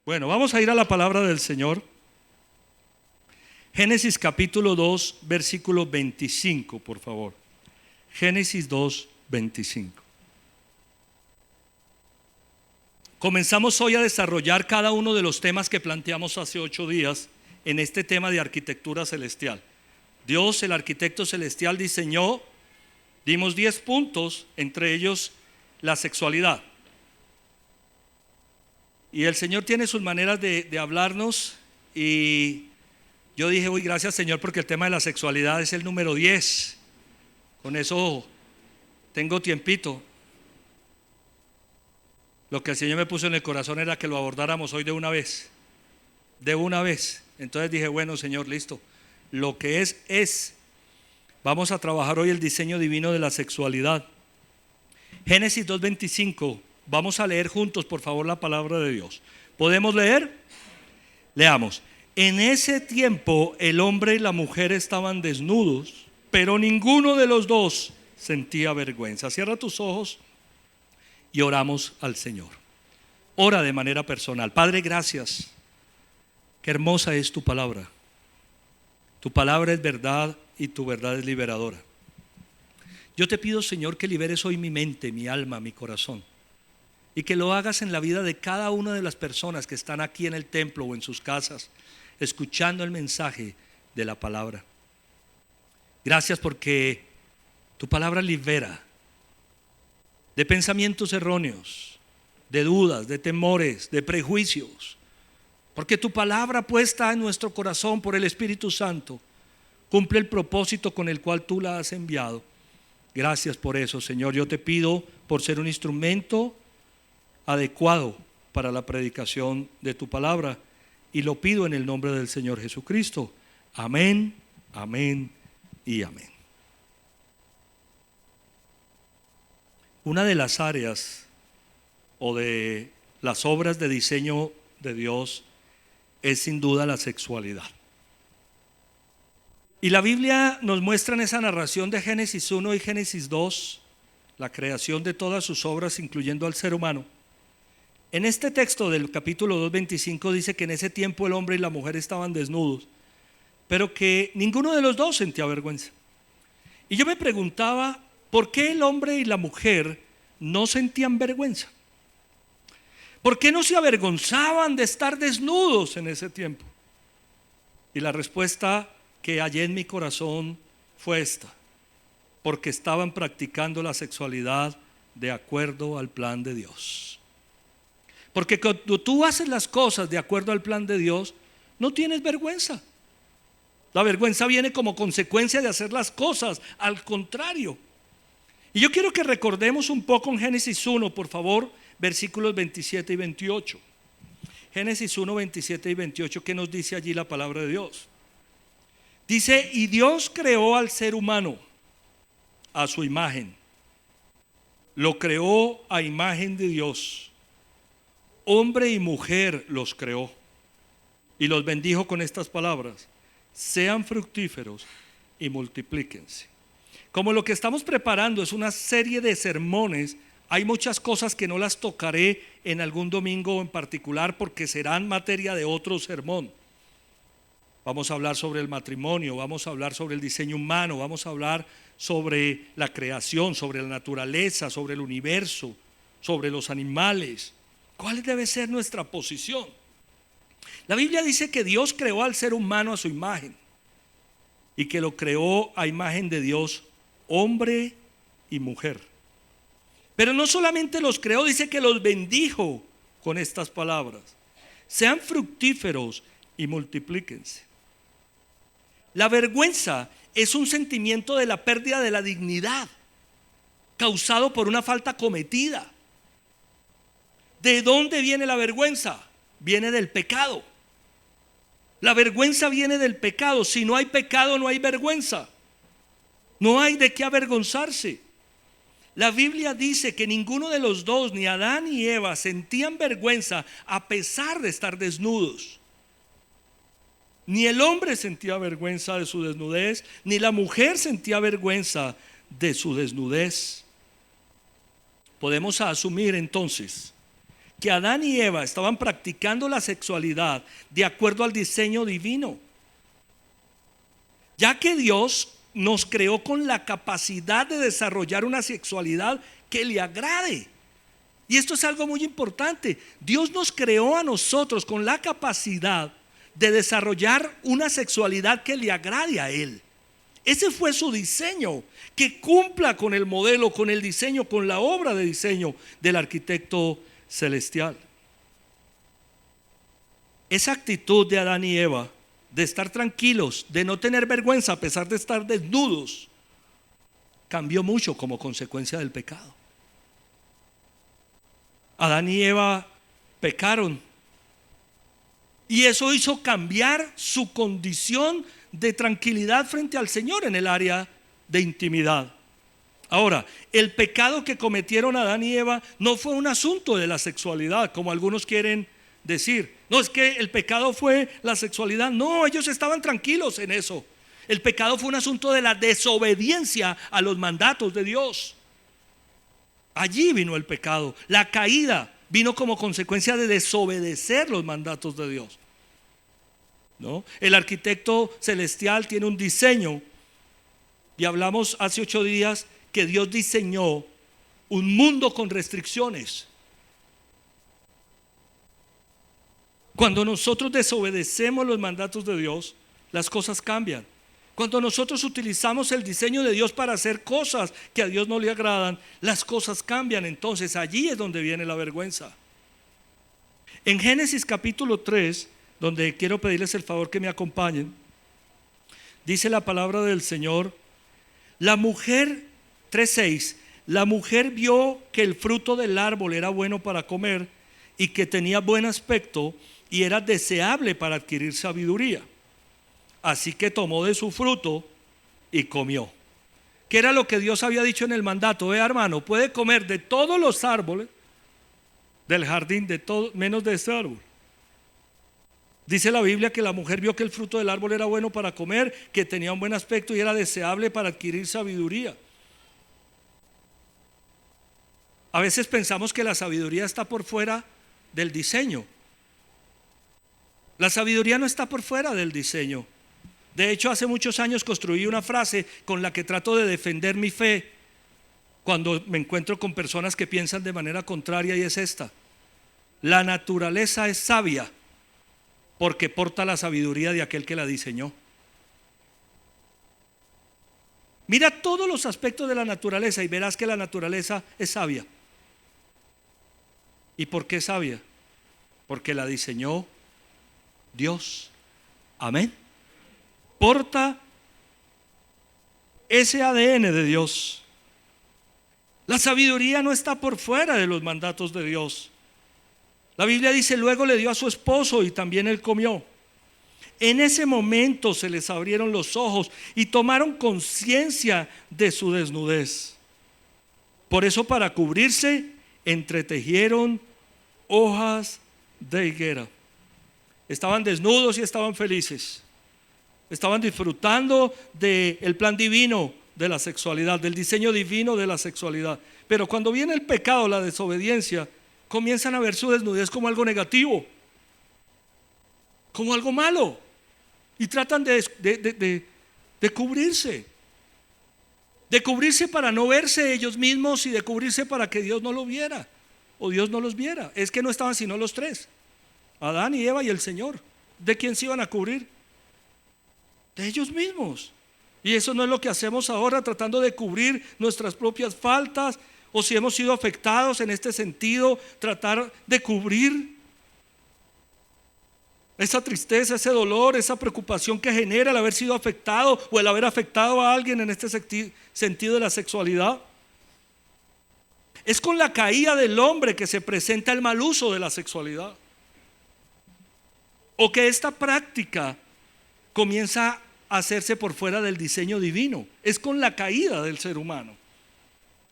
Bueno, vamos a ir a la palabra del Señor. Génesis capítulo 2, versículo 25, por favor. Génesis 2, 25. Comenzamos hoy a desarrollar cada uno de los temas que planteamos hace 8 días en este tema de arquitectura celestial. Dios, el arquitecto celestial, diseñó, dimos 10 puntos, entre ellos la sexualidad. Y el Señor tiene sus maneras de hablarnos, y yo dije, uy, gracias Señor, porque el tema de la sexualidad es el número 10. Con eso tengo tiempito. Lo que el Señor me puso en el corazón era que lo abordáramos hoy de una vez. De una vez. Entonces dije, bueno Señor, listo. Lo que es. Vamos a trabajar hoy el diseño divino de la sexualidad. Génesis 2:25. Vamos a leer juntos, por favor, la palabra de Dios. ¿Podemos leer? Leamos. En ese tiempo el hombre y la mujer estaban desnudos, pero ninguno de los dos sentía vergüenza. Cierra tus ojos y oramos al Señor. Ora de manera personal. Padre, gracias. Qué hermosa es tu palabra. Tu palabra es verdad y tu verdad es liberadora. Yo te pido, Señor, que liberes hoy mi mente, mi alma, mi corazón, y que lo hagas en la vida de cada una de las personas que están aquí en el templo o en sus casas, escuchando el mensaje de la palabra. Gracias porque tu palabra libera de pensamientos erróneos, de dudas, de temores, de prejuicios. Porque tu palabra puesta en nuestro corazón por el Espíritu Santo cumple el propósito con el cual tú la has enviado. Gracias por eso, Señor. Yo te pido por ser un instrumento adecuado para la predicación de tu palabra, y lo pido en el nombre del Señor Jesucristo. Amén, amén y amén. Una de las áreas o de las obras de diseño de Dios es sin duda la sexualidad. Y la Biblia nos muestra en esa narración de Génesis 1 y Génesis 2 la creación de todas sus obras, incluyendo al ser humano. En este texto del capítulo 2:25 dice que en ese tiempo el hombre y la mujer estaban desnudos, pero que ninguno de los dos sentía vergüenza. Y yo me preguntaba, ¿por qué el hombre y la mujer no sentían vergüenza? ¿Por qué no se avergonzaban de estar desnudos en ese tiempo? Y la respuesta que hallé en mi corazón fue esta: porque estaban practicando la sexualidad de acuerdo al plan de Dios. Porque cuando tú haces las cosas de acuerdo al plan de Dios, no tienes vergüenza. La vergüenza viene como consecuencia de hacer las cosas al contrario. Y yo quiero que recordemos un poco en Génesis 1, por favor, versículos 27 y 28. Génesis 1, 27 y 28, ¿qué nos dice allí la palabra de Dios? Dice, y Dios creó al ser humano a su imagen. Lo creó a imagen de Dios. Hombre y mujer los creó. Y los bendijo con estas palabras: sean fructíferos y multiplíquense. Como lo que estamos preparando es una serie de sermones, hay muchas cosas que no las tocaré en algún domingo en particular, porque serán materia de otro sermón. Vamos a hablar sobre el matrimonio, vamos a hablar sobre el diseño humano, vamos a hablar sobre la creación, sobre la naturaleza, sobre el universo, sobre los animales. ¿Cuál debe ser nuestra posición? La Biblia dice que Dios creó al ser humano a su imagen, y que lo creó a imagen de Dios, hombre y mujer. Pero no solamente los creó, dice que los bendijo con estas palabras: sean fructíferos y multiplíquense. La vergüenza es un sentimiento de la pérdida de la dignidad causado por una falta cometida. ¿De dónde viene la vergüenza? Viene del pecado. La vergüenza viene del pecado. Si no hay pecado, no hay vergüenza. No hay de qué avergonzarse. La Biblia dice que ninguno de los dos, ni Adán ni Eva, sentían vergüenza a pesar de estar desnudos. Ni el hombre sentía vergüenza de su desnudez, ni la mujer sentía vergüenza de su desnudez. Podemos asumir entonces que Adán y Eva estaban practicando la sexualidad de acuerdo al diseño divino, ya que Dios nos creó con la capacidad de desarrollar una sexualidad que le agrade. Y esto es algo muy importante. Dios nos creó a nosotros con la capacidad de desarrollar una sexualidad que le agrade a Él. Ese fue su diseño, que cumpla con el modelo, con el diseño, con la obra de diseño del arquitecto celestial. Esa actitud de Adán y Eva, de estar tranquilos, de no tener vergüenza a pesar de estar desnudos, cambió mucho como consecuencia del pecado. Adán y Eva pecaron y eso hizo cambiar su condición de tranquilidad frente al Señor en el área de intimidad. Ahora, el pecado que cometieron Adán y Eva no fue un asunto de la sexualidad, como algunos quieren decir. No, es que el pecado fue la sexualidad. No, ellos estaban tranquilos en eso. El pecado fue un asunto de la desobediencia a los mandatos de Dios. Allí vino el pecado. La caída vino como consecuencia de desobedecer los mandatos de Dios, ¿no? El arquitecto celestial tiene un diseño, y hablamos hace 8 días que Dios diseñó un mundo con restricciones. Cuando nosotros desobedecemos los mandatos de Dios, las cosas cambian. Cuando nosotros utilizamos el diseño de Dios para hacer cosas que a Dios no le agradan, las cosas cambian. Entonces allí es donde viene la vergüenza. En Génesis capítulo 3, donde quiero pedirles el favor que me acompañen, dice la palabra del Señor: la mujer, 3:6, la mujer vio que el fruto del árbol era bueno para comer y que tenía buen aspecto y era deseable para adquirir sabiduría. Así que tomó de su fruto y comió. ¿Qué era lo que Dios había dicho en el mandato? Hermano, puede comer de todos los árboles del jardín, de todo, menos de este árbol. Dice la Biblia que la mujer vio que el fruto del árbol era bueno para comer, que tenía un buen aspecto y era deseable para adquirir sabiduría. A veces pensamos que la sabiduría está por fuera del diseño. La sabiduría no está por fuera del diseño. De hecho, hace muchos años construí una frase con la que trato de defender mi fe cuando me encuentro con personas que piensan de manera contraria, y es esta: la naturaleza es sabia porque porta la sabiduría de aquel que la diseñó. Mira todos los aspectos de la naturaleza y verás que la naturaleza es sabia. ¿Y por qué es sabia? Porque la diseñó Dios. Amén. Porta ese ADN de Dios. La sabiduría no está por fuera de los mandatos de Dios. La Biblia dice: luego le dio a su esposo y también él comió. En ese momento se les abrieron los ojos y tomaron conciencia de su desnudez. Por eso, para cubrirse, entretejieron hojas de higuera. Estaban desnudos y estaban felices. Estaban disfrutando del plan divino de la sexualidad, del diseño divino de la sexualidad. Pero cuando viene el pecado, la desobediencia, comienzan a ver su desnudez como algo negativo, como algo malo, y tratan de cubrirse. De cubrirse para no verse ellos mismos y de cubrirse para que Dios no lo viera o Dios no los viera. Es que no estaban sino los tres: Adán y Eva y el Señor. ¿De quién se iban a cubrir? De ellos mismos. Y eso no es lo que hacemos ahora, tratando de cubrir nuestras propias faltas, o si hemos sido afectados en este sentido, tratar de cubrir esa tristeza, ese dolor, esa preocupación que genera el haber sido afectado o el haber afectado a alguien en este sentido de la sexualidad. Es con la caída del hombre que se presenta el mal uso de la sexualidad, o que esta práctica comienza a hacerse por fuera del diseño divino. Es con la caída del ser humano.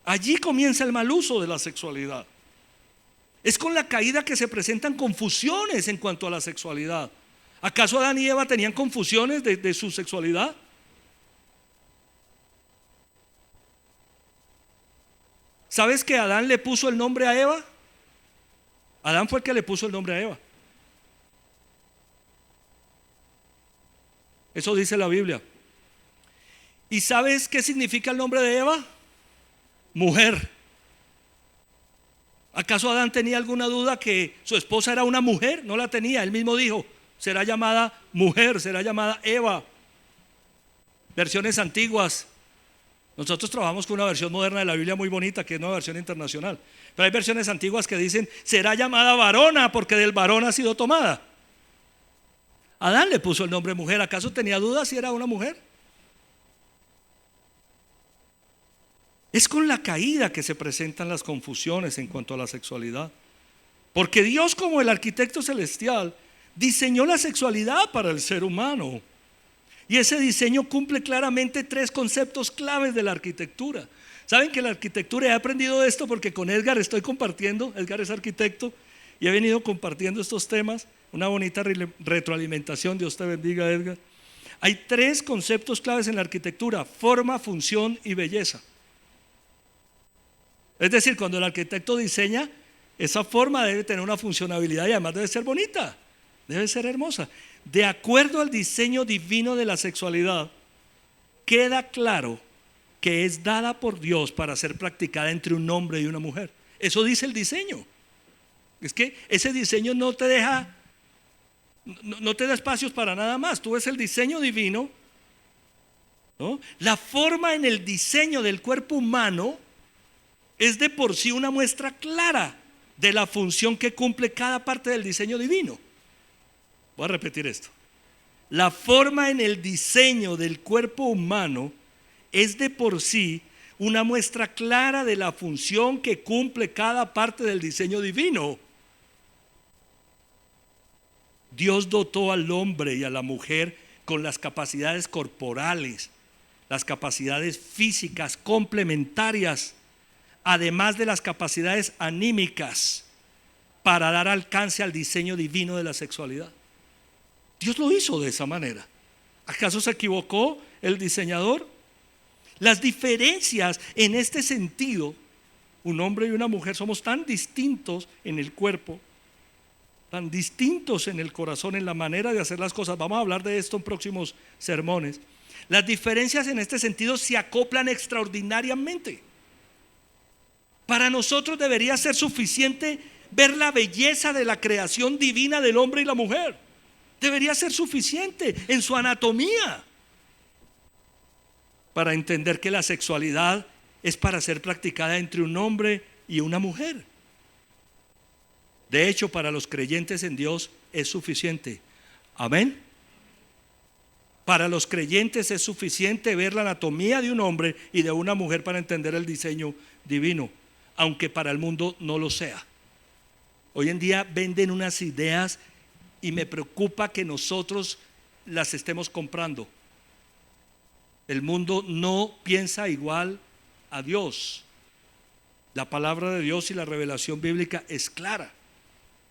Allí comienza el mal uso de la sexualidad. Es con la caída que se presentan confusiones en cuanto a la sexualidad. ¿Acaso Adán y Eva tenían confusiones de su sexualidad? ¿Sabes que Adán le puso el nombre a Eva? Adán fue el que le puso el nombre a Eva. Eso dice la Biblia. ¿Y sabes qué significa el nombre de Eva? Mujer. ¿Acaso Adán tenía alguna duda que su esposa era una mujer? No la tenía, él mismo dijo, será llamada mujer, será llamada Eva. Versiones antiguas. Nosotros trabajamos con una versión moderna de la Biblia muy bonita, que es una versión internacional. Pero hay versiones antiguas que dicen, será llamada varona, porque del varón ha sido tomada. Adán le puso el nombre mujer. ¿Acaso tenía dudas si era una mujer? Es con la caída que se presentan las confusiones en cuanto a la sexualidad. Porque Dios, como el arquitecto celestial, diseñó la sexualidad para el ser humano. Y ese diseño cumple claramente 3 conceptos claves de la arquitectura. ¿Saben que la arquitectura, he aprendido esto porque con Edgar estoy compartiendo? Edgar es arquitecto y he venido compartiendo estos temas. Una bonita retroalimentación. Dios te bendiga, Edgar. Hay 3 conceptos claves en la arquitectura: forma, función y belleza. Es decir, cuando el arquitecto diseña, esa forma debe tener una funcionalidad y además debe ser bonita, debe ser hermosa. De acuerdo al diseño divino de la sexualidad, queda claro que es dada por Dios para ser practicada entre un hombre y una mujer. Eso dice el diseño. Es que ese diseño no te deja, no te da espacios para nada más. Tú ves el diseño divino, ¿no? La forma en el diseño del cuerpo humano es de por sí una muestra clara de la función que cumple cada parte del diseño divino. Voy a repetir esto. La forma en el diseño del cuerpo humano es de por sí una muestra clara de la función que cumple cada parte del diseño divino. Dios dotó al hombre y a la mujer con las capacidades corporales, las capacidades físicas complementarias, además de las capacidades anímicas, para dar alcance al diseño divino de la sexualidad. Dios lo hizo de esa manera. ¿Acaso se equivocó el diseñador? Las diferencias en este sentido, un hombre y una mujer somos tan distintos en el cuerpo, tan distintos en el corazón, en la manera de hacer las cosas. Vamos a hablar de esto en próximos sermones. Las diferencias en este sentido se acoplan extraordinariamente. Para nosotros debería ser suficiente ver la belleza de la creación divina del hombre y la mujer. Debería ser suficiente en su anatomía para entender que la sexualidad es para ser practicada entre un hombre y una mujer. De hecho, para los creyentes en Dios es suficiente. Amén. Para los creyentes es suficiente ver la anatomía de un hombre y de una mujer para entender el diseño divino, aunque para el mundo no lo sea. Hoy en día venden unas ideas y me preocupa que nosotros las estemos comprando. El mundo no piensa igual a Dios. La palabra de Dios y la revelación bíblica es clara.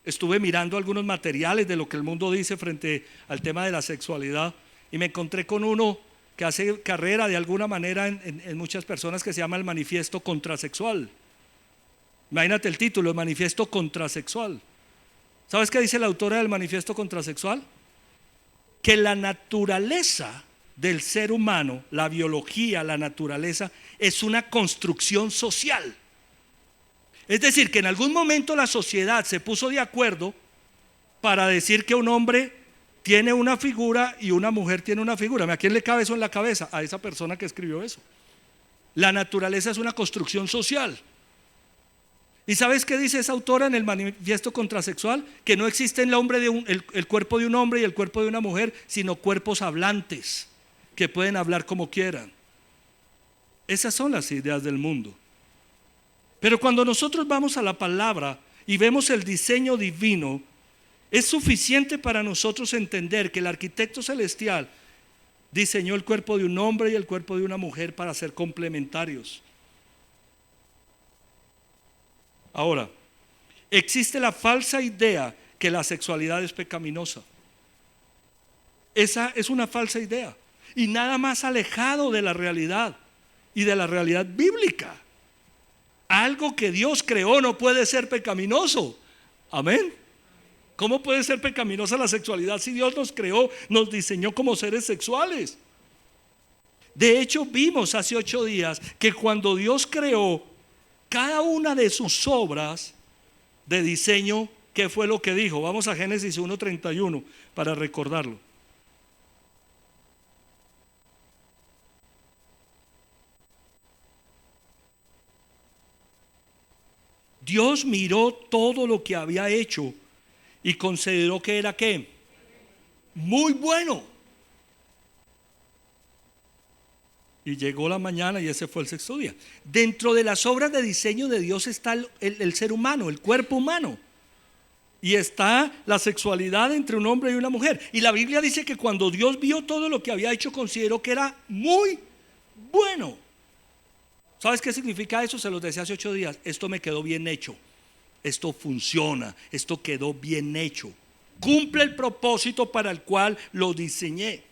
Estuve mirando algunos materiales de lo que el mundo dice frente al tema de la sexualidad y me encontré con uno que hace carrera de alguna manera en muchas personas, que se llama el manifiesto contrasexual. Imagínate el título, el manifiesto contrasexual. ¿Sabes qué dice la autora del manifiesto contrasexual? Que la naturaleza del ser humano, la biología, la naturaleza, es una construcción social. Es decir, que en algún momento la sociedad se puso de acuerdo para decir que un hombre tiene una figura y una mujer tiene una figura. ¿A quién le cabe eso en la cabeza? A esa persona que escribió eso. La naturaleza es una construcción social. ¿Y sabes qué dice esa autora en el manifiesto contrasexual? Que no existe en el cuerpo de un hombre y el cuerpo de una mujer, sino cuerpos hablantes que pueden hablar como quieran. Esas son las ideas del mundo. Pero cuando nosotros vamos a la palabra y vemos el diseño divino, es suficiente para nosotros entender que el arquitecto celestial diseñó el cuerpo de un hombre y el cuerpo de una mujer para ser complementarios. Ahora, existe la falsa idea que la sexualidad es pecaminosa. Esa es una falsa idea y nada más alejado de la realidad y de la realidad bíblica. Algo que Dios creó no puede ser pecaminoso. Amén. ¿Cómo puede ser pecaminosa la sexualidad si Dios nos creó, nos diseñó como seres sexuales? De hecho, vimos hace 8 días que cuando Dios creó cada una de sus obras de diseño, ¿qué fue lo que dijo? Vamos a Génesis 1:31 para recordarlo. Dios miró todo lo que había hecho y consideró que era ¿qué? Muy bueno. Y llegó la mañana y ese fue el 6.º día. Dentro de las obras de diseño de Dios está el ser humano, el cuerpo humano. Y está la sexualidad entre un hombre y una mujer. Y la Biblia dice que cuando Dios vio todo lo que había hecho, consideró que era muy bueno. ¿Sabes qué significa eso? Se los decía hace 8 días. Esto me quedó bien hecho. Esto funciona. Esto quedó bien hecho. Cumple el propósito para el cual lo diseñé.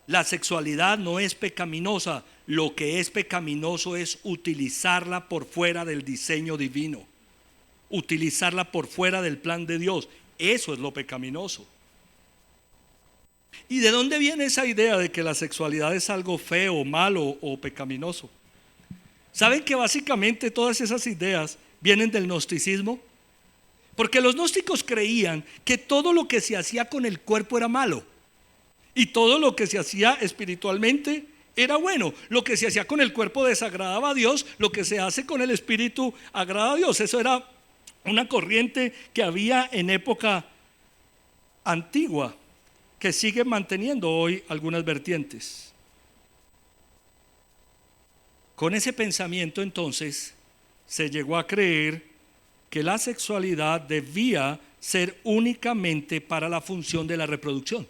La sexualidad no es pecaminosa. Lo que es pecaminoso es utilizarla por fuera del diseño divino. Utilizarla por fuera del plan de Dios. Eso es lo pecaminoso. ¿Y de dónde viene esa idea de que la sexualidad es algo feo, malo o pecaminoso? ¿Saben que básicamente todas esas ideas vienen del gnosticismo? Porque los gnósticos creían que todo lo que se hacía con el cuerpo era malo y todo lo que se hacía espiritualmente era bueno. Lo que se hacía con el cuerpo desagradaba a Dios, lo que se hace con el espíritu agrada a Dios. Eso era una corriente que había en época antigua, que sigue manteniendo hoy algunas vertientes. Con ese pensamiento entonces se llegó a creer que la sexualidad debía ser únicamente para la función de la reproducción,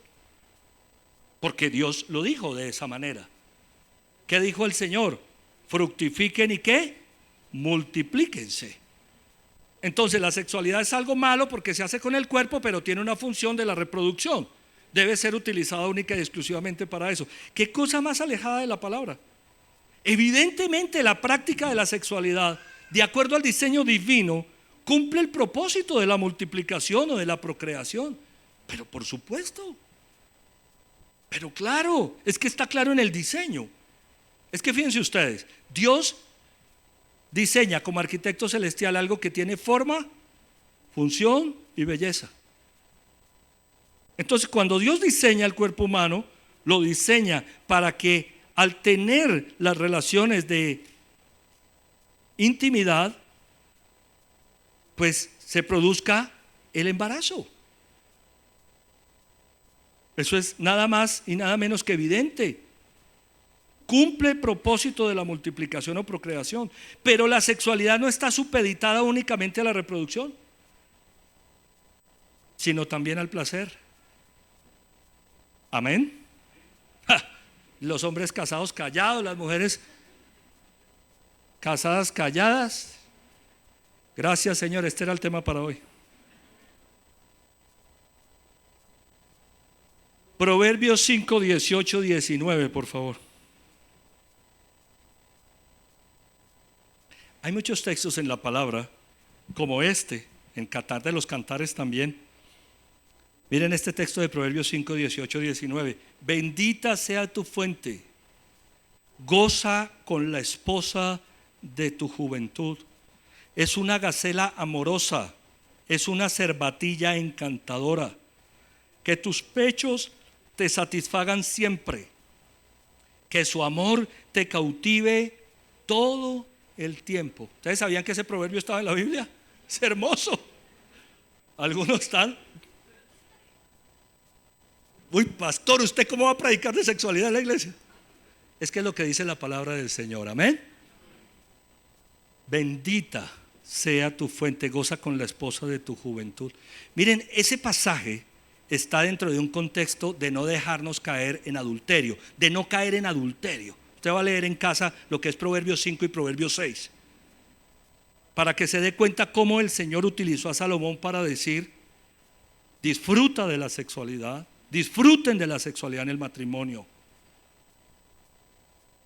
porque Dios lo dijo de esa manera. ¿Qué dijo el Señor? Fructifiquen y ¿qué? Multiplíquense. Entonces la sexualidad es algo malo porque se hace con el cuerpo, pero tiene una función de la reproducción. Debe ser utilizada única y exclusivamente para eso. ¿Qué cosa más alejada de la palabra? Evidentemente la práctica de la sexualidad, de acuerdo al diseño divino, cumple el propósito de la multiplicación o de la procreación. Pero por supuesto, pero claro, es que está claro en el diseño. Es que fíjense ustedes, Dios diseña como arquitecto celestial algo que tiene forma, función y belleza. Entonces cuando Dios diseña el cuerpo humano, lo diseña para que al tener las relaciones de intimidad, pues se produzca el embarazo. Eso es nada más y nada menos que evidente. Cumple el propósito de la multiplicación o procreación. Pero la sexualidad no está supeditada únicamente a la reproducción, sino también al placer. Amén. Los hombres casados callados, las mujeres casadas calladas. Gracias, Señor, este era el tema para hoy. Proverbios 5, 18, 19, por favor. Hay muchos textos en la palabra, como este, en Cantar de los Cantares también. Miren este texto de Proverbios 5, 18, 19. Bendita sea tu fuente, goza con la esposa de tu juventud. Es una gacela amorosa, es una cervatilla encantadora. Que tus pechos te satisfagan siempre, que su amor te cautive todo el tiempo. ¿Ustedes sabían que ese proverbio estaba en la Biblia? Es hermoso. Algunos están: uy, pastor, ¿usted cómo va a predicar de sexualidad en la iglesia? Es que es lo que dice la palabra del Señor, amén. Bendita sea tu fuente, goza con la esposa de tu juventud. Miren, ese pasaje está dentro de un contexto de no dejarnos caer en adulterio, de no caer en adulterio. Usted va a leer en casa lo que es Proverbios 5 y Proverbios 6, para que se dé cuenta cómo el Señor utilizó a Salomón para decir: disfruta de la sexualidad, disfruten de la sexualidad en el matrimonio.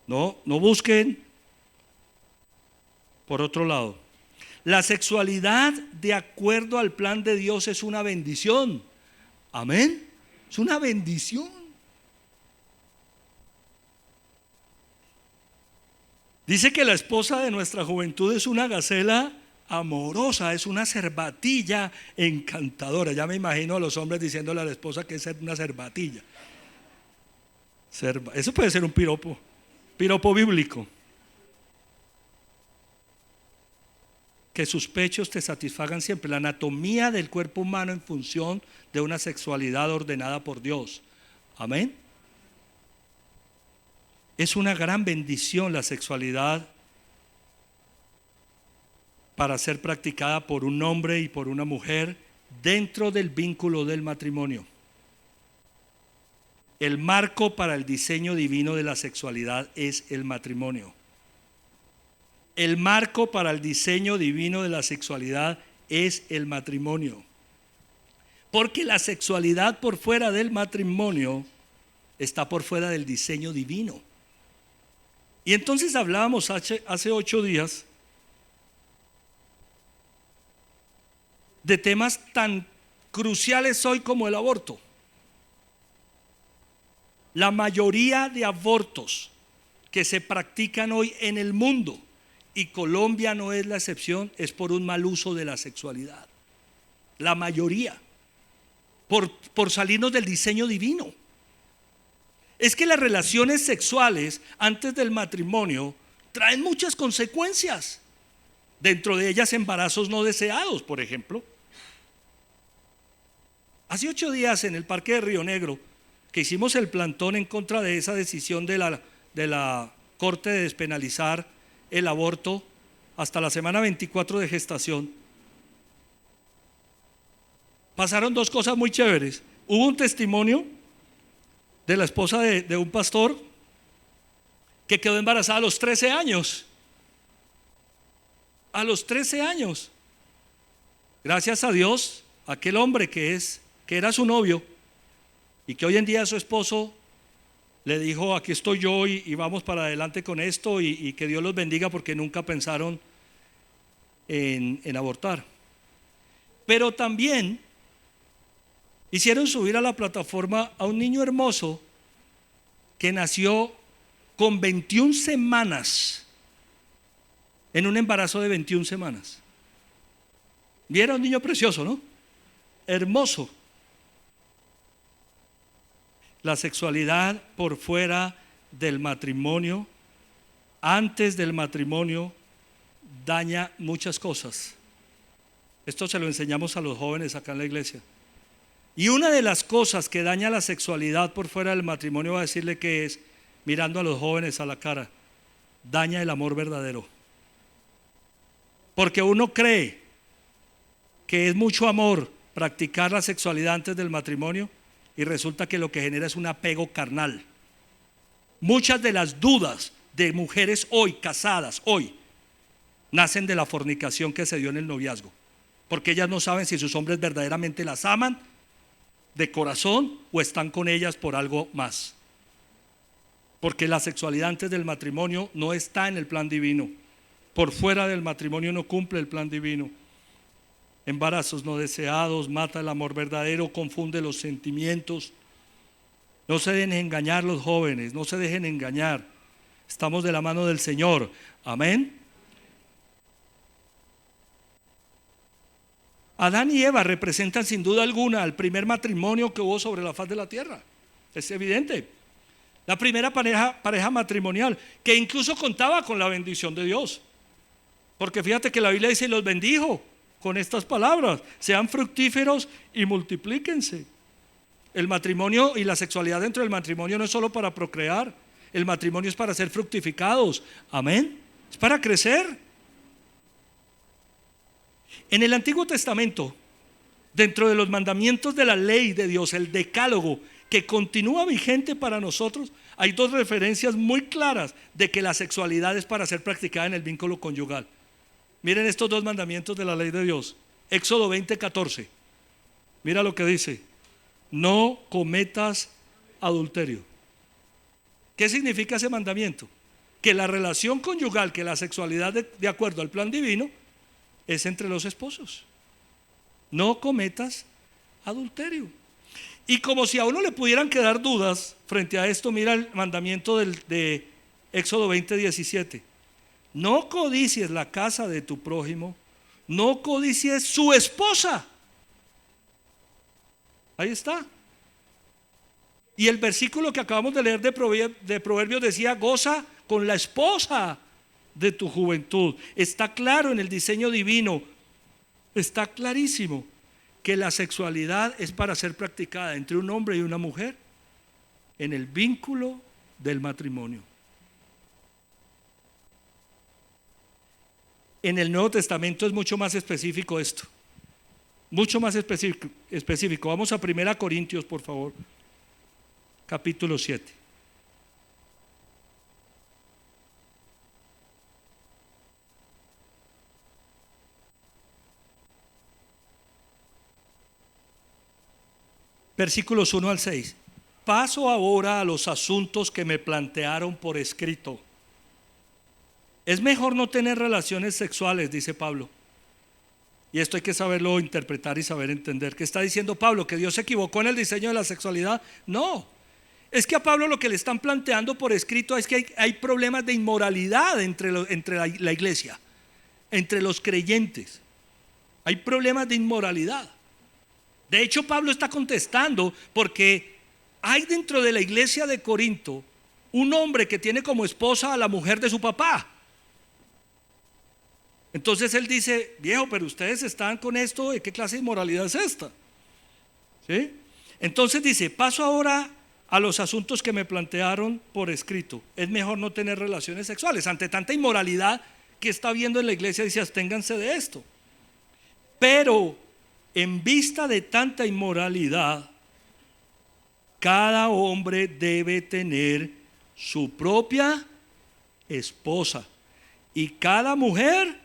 No busquen por otro lado. La sexualidad, de acuerdo al plan de Dios, es una bendición. Amén. Es una bendición. Dice que la esposa de nuestra juventud es una gacela amorosa, es una cervatilla encantadora. Ya me imagino a los hombres diciéndole a la esposa que es una cervatilla. Eso puede ser un piropo bíblico. Que sus pechos te satisfagan siempre. La anatomía del cuerpo humano en función de una sexualidad ordenada por Dios. Amén. Es una gran bendición la sexualidad para ser practicada por un hombre y por una mujer dentro del vínculo del matrimonio. El marco para el diseño divino de la sexualidad es el matrimonio. El marco para el diseño divino de la sexualidad es el matrimonio. Porque la sexualidad por fuera del matrimonio está por fuera del diseño divino. Y entonces hablábamos hace 8 días de temas tan cruciales hoy como el aborto. La mayoría de abortos que se practican hoy en el mundo, y Colombia no es la excepción, es por un mal uso de la sexualidad. La mayoría, por salirnos del diseño divino. Es que las relaciones sexuales antes del matrimonio traen muchas consecuencias. Dentro de ellas embarazos no deseados, por ejemplo. Hace 8 días en el Parque de Río Negro, que hicimos el plantón en contra de esa decisión de la Corte de despenalizar el aborto hasta la semana 24 de gestación, pasaron 2 cosas muy chéveres. Hubo un testimonio de la esposa de un pastor que quedó embarazada a los 13 años. A los 13 años. Gracias a Dios, aquel hombre que era su novio y que hoy en día es su esposo, le dijo: aquí estoy yo y vamos para adelante con esto, y que Dios los bendiga, porque nunca pensaron en abortar. Pero también hicieron subir a la plataforma a un niño hermoso que nació con 21 semanas, en un embarazo de 21 semanas. Vieron, un niño precioso, ¿no? Hermoso. La sexualidad por fuera del matrimonio, antes del matrimonio, daña muchas cosas. Esto se lo enseñamos a los jóvenes acá en la iglesia. Y una de las cosas que daña la sexualidad por fuera del matrimonio, va a decirle que es, mirando a los jóvenes a la cara, daña el amor verdadero. Porque uno cree que es mucho amor practicar la sexualidad antes del matrimonio, y resulta que lo que genera es un apego carnal. Muchas de las dudas de mujeres hoy, casadas hoy, nacen de la fornicación que se dio en el noviazgo, porque ellas no saben si sus hombres verdaderamente las aman de corazón o están con ellas por algo más. Porque la sexualidad antes del matrimonio no está en el plan divino. Por fuera del matrimonio no cumple el plan divino. Embarazos no deseados, mata el amor verdadero, confunde los sentimientos. No se dejen engañar los jóvenes, no se dejen engañar. Estamos de la mano del Señor. Amén. Adán y Eva representan sin duda alguna el primer matrimonio que hubo sobre la faz de la tierra. Es evidente. La primera pareja matrimonial, que incluso contaba con la bendición de Dios. Porque fíjate que la Biblia dice: y los bendijo con estas palabras: sean fructíferos y multiplíquense. El matrimonio y la sexualidad dentro del matrimonio no es solo para procrear. El matrimonio es para ser fructificados. Amén. Es para crecer. En el Antiguo Testamento, dentro de los mandamientos de la ley de Dios, el decálogo, que continúa vigente para nosotros, hay 2 referencias muy claras de que la sexualidad es para ser practicada en el vínculo conyugal. Miren estos 2 mandamientos de la ley de Dios. Éxodo 20:14. Mira lo que dice: no cometas adulterio. ¿Qué significa ese mandamiento? Que la relación conyugal, que la sexualidad de acuerdo al plan divino, es entre los esposos. No cometas adulterio. Y como si a uno le pudieran quedar dudas frente a esto, mira el mandamiento de Éxodo 20:17. No codicies la casa de tu prójimo, no codicies su esposa. Ahí está. Y el versículo que acabamos de leer de Proverbios decía: goza con la esposa de tu juventud. Está claro en el diseño divino, está clarísimo que la sexualidad es para ser practicada entre un hombre y una mujer en el vínculo del matrimonio. En el Nuevo Testamento es mucho más específico esto, mucho más específico. Vamos a 1 Corintios, por favor, capítulo 7. Versículos 1 al 6. Paso ahora a los asuntos que me plantearon por escrito. Es mejor no tener relaciones sexuales, dice Pablo. Y esto hay que saberlo interpretar y saber entender. ¿Qué está diciendo Pablo? ¿Que Dios se equivocó en el diseño de la sexualidad? No. Es que a Pablo lo que le están planteando por escrito es que hay problemas de inmoralidad entre la iglesia, entre los creyentes. Hay problemas de inmoralidad. De hecho, Pablo está contestando porque hay dentro de la iglesia de Corinto un hombre que tiene como esposa a la mujer de su papá. Entonces él dice: viejo, pero ustedes están con esto, ¿de qué clase de inmoralidad es esta? ¿Sí? Entonces dice: paso ahora a los asuntos que me plantearon por escrito. Es mejor no tener relaciones sexuales. Ante tanta inmoralidad que está habiendo en la iglesia, dice: absténganse de esto. Pero en vista de tanta inmoralidad, cada hombre debe tener su propia esposa y cada mujer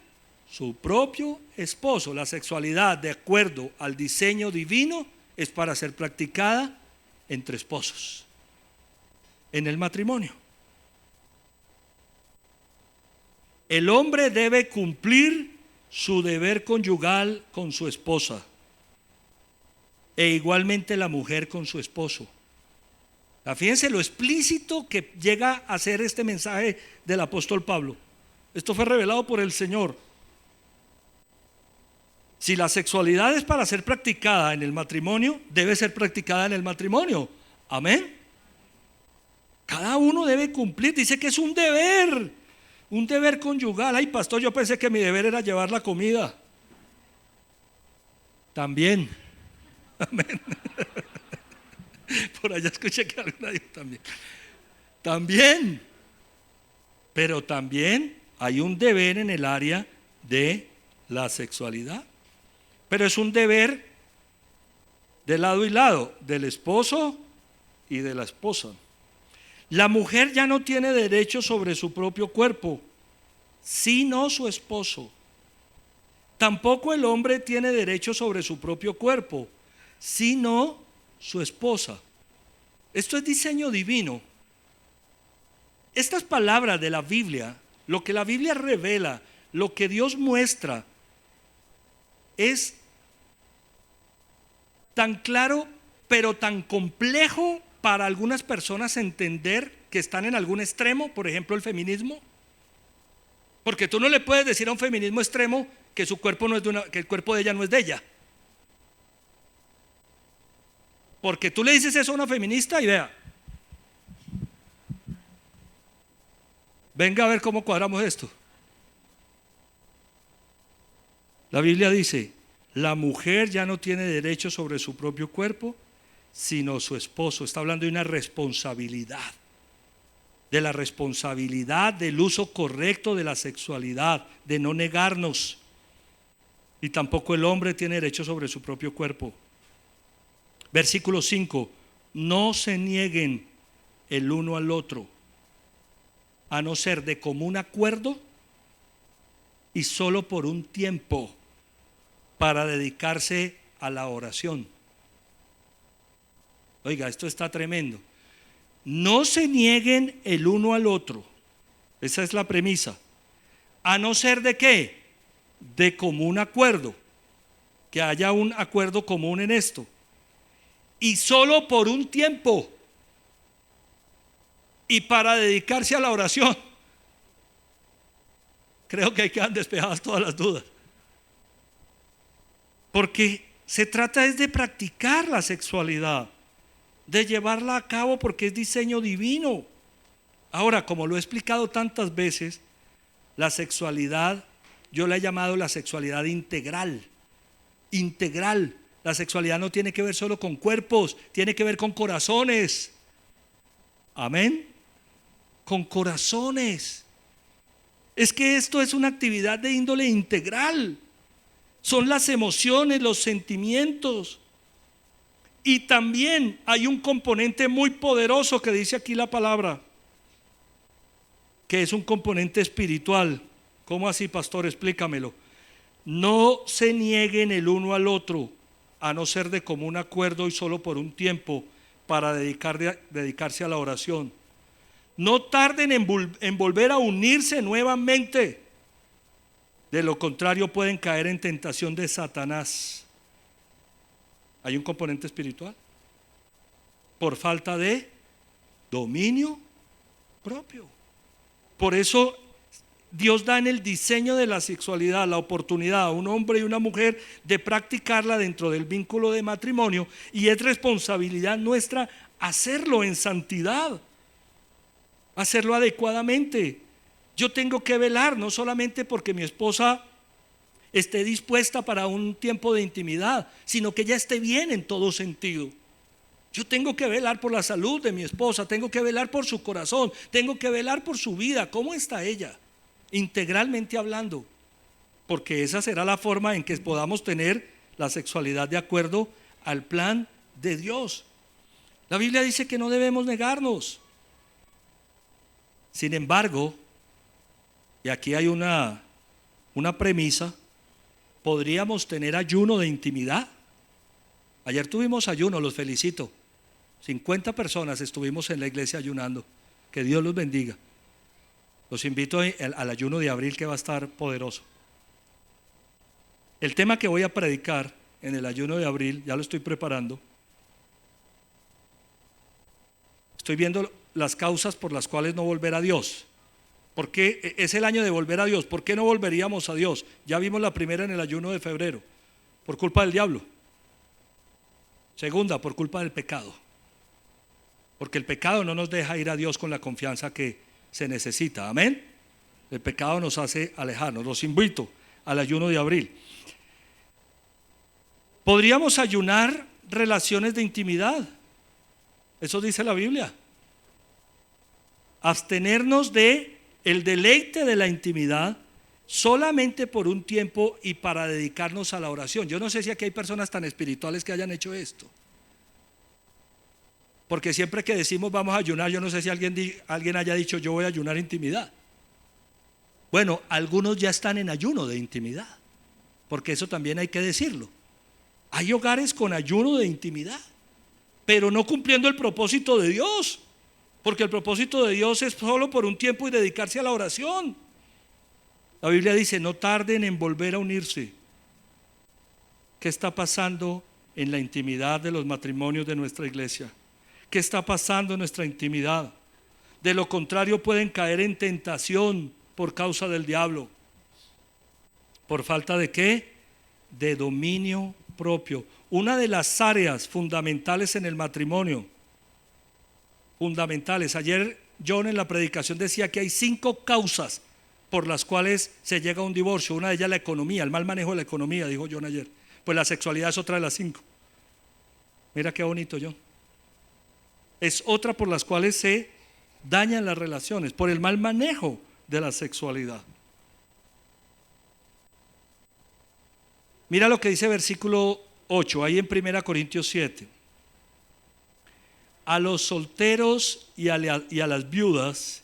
su propio esposo. La sexualidad, de acuerdo al diseño divino, es para ser practicada entre esposos en el matrimonio. El hombre debe cumplir su deber conyugal con su esposa e igualmente la mujer con su esposo. Fíjense lo explícito que llega a ser este mensaje del apóstol Pablo. Esto fue revelado por el Señor. Si la sexualidad es para ser practicada en el matrimonio, debe ser practicada en el matrimonio. Amén. Cada uno debe cumplir. Dice que es un deber conyugal. Ay, pastor, yo pensé que mi deber era llevar la comida. También. Amén. Por allá escuché que alguna dijo también. También. Pero también hay un deber en el área de la sexualidad. Pero es un deber de lado y lado, del esposo y de la esposa. La mujer ya no tiene derecho sobre su propio cuerpo, sino su esposo. Tampoco el hombre tiene derecho sobre su propio cuerpo, sino su esposa. Esto es diseño divino. Estas palabras de la Biblia, lo que la Biblia revela, lo que Dios muestra, es tan claro, pero tan complejo para algunas personas entender que están en algún extremo, por ejemplo el feminismo. Porque tú no le puedes decir a un feminismo extremo que su cuerpo no es que el cuerpo de ella no es de ella. Porque tú le dices eso a una feminista y vea, venga a ver cómo cuadramos esto. La Biblia dice: la mujer ya no tiene derecho sobre su propio cuerpo, sino su esposo. Está hablando de una responsabilidad, de la responsabilidad del uso correcto de la sexualidad, de no negarnos. Y tampoco el hombre tiene derecho sobre su propio cuerpo. Versículo 5: no se nieguen el uno al otro, a no ser de común acuerdo y solo por un tiempo, para dedicarse a la oración. Oiga, esto está tremendo. No se nieguen el uno al otro. Esa es la premisa. ¿A no ser de qué? de común acuerdo, que haya un acuerdo común en esto, y solo por un tiempo, y para dedicarse a la oración. Creo que ahí quedan despejadas todas las dudas, porque se trata es de practicar la sexualidad, de llevarla a cabo, porque es diseño divino. Ahora, como lo he explicado tantas veces, la sexualidad, yo la he llamado la sexualidad integral. Integral. La sexualidad no tiene que ver solo con cuerpos, tiene que ver con corazones. Amén. Con corazones. Es que esto es una actividad de índole integral. Son las emociones, los sentimientos. Y también hay un componente muy poderoso que dice aquí la palabra, que es un componente espiritual. ¿Cómo así, pastor? Explícamelo. No se nieguen el uno al otro, a no ser de común acuerdo y solo por un tiempo, para dedicarse a la oración. No tarden en volver a unirse nuevamente. De lo contrario pueden caer en tentación de Satanás. Hay un componente espiritual. Por falta de dominio propio. Por eso Dios da en el diseño de la sexualidad la oportunidad a un hombre y una mujer de practicarla dentro del vínculo de matrimonio, y es responsabilidad nuestra hacerlo en santidad, hacerlo adecuadamente. Yo tengo que velar no solamente porque mi esposa esté dispuesta para un tiempo de intimidad, sino que ella esté bien en todo sentido. Yo tengo que velar por la salud de mi esposa, tengo que velar por su corazón, tengo que velar por su vida. ¿Cómo está ella? Integralmente hablando, porque esa será la forma en que podamos tener la sexualidad de acuerdo al plan de Dios. La Biblia dice que no debemos negarnos. Sin embargo, y aquí hay una premisa, podríamos tener ayuno de intimidad. Ayer tuvimos ayuno, los felicito. 50 personas estuvimos en la iglesia ayunando. Que Dios los bendiga. Los invito al ayuno de abril, que va a estar poderoso. El tema que voy a predicar en el ayuno de abril, ya lo estoy preparando. Estoy viendo las causas por las cuales no volver a Dios. ¿Por qué es el año de volver a Dios? ¿Por qué no volveríamos a Dios? Ya vimos la primera en el ayuno de febrero, por culpa del diablo. Segunda, por culpa del pecado. Porque el pecado no nos deja ir a Dios con la confianza que se necesita. Amén. El pecado nos hace alejarnos. Los invito al ayuno de abril. Podríamos ayunar relaciones de intimidad. Eso dice la Biblia. Abstenernos de el deleite de la intimidad solamente por un tiempo y para dedicarnos a la oración. Yo no sé si aquí hay personas tan espirituales que hayan hecho esto. Porque siempre que decimos vamos a ayunar, yo no sé si alguien haya dicho yo voy a ayunar intimidad. Bueno, algunos ya están en ayuno de intimidad, porque eso también hay que decirlo. Hay hogares con ayuno de intimidad, pero no cumpliendo el propósito de Dios, porque el propósito de Dios es solo por un tiempo y dedicarse a la oración. La Biblia dice no tarden en volver a unirse. ¿Qué está pasando en la intimidad de los matrimonios de nuestra iglesia? ¿Qué está pasando en nuestra intimidad? De lo contrario pueden caer en tentación por causa del diablo. ¿Por falta de qué? De dominio propio. Una de las áreas fundamentales en el matrimonio, fundamentales. Ayer John en la predicación decía que hay 5 causas por las cuales se llega a un divorcio. Una de ellas la economía, el mal manejo de la economía, dijo John ayer. Pues la sexualidad es otra de las 5. Mira qué bonito, John. Es otra por las cuales se dañan las relaciones, por el mal manejo de la sexualidad. Mira lo que dice versículo 8, ahí en 1 Corintios 7. A los solteros y a las viudas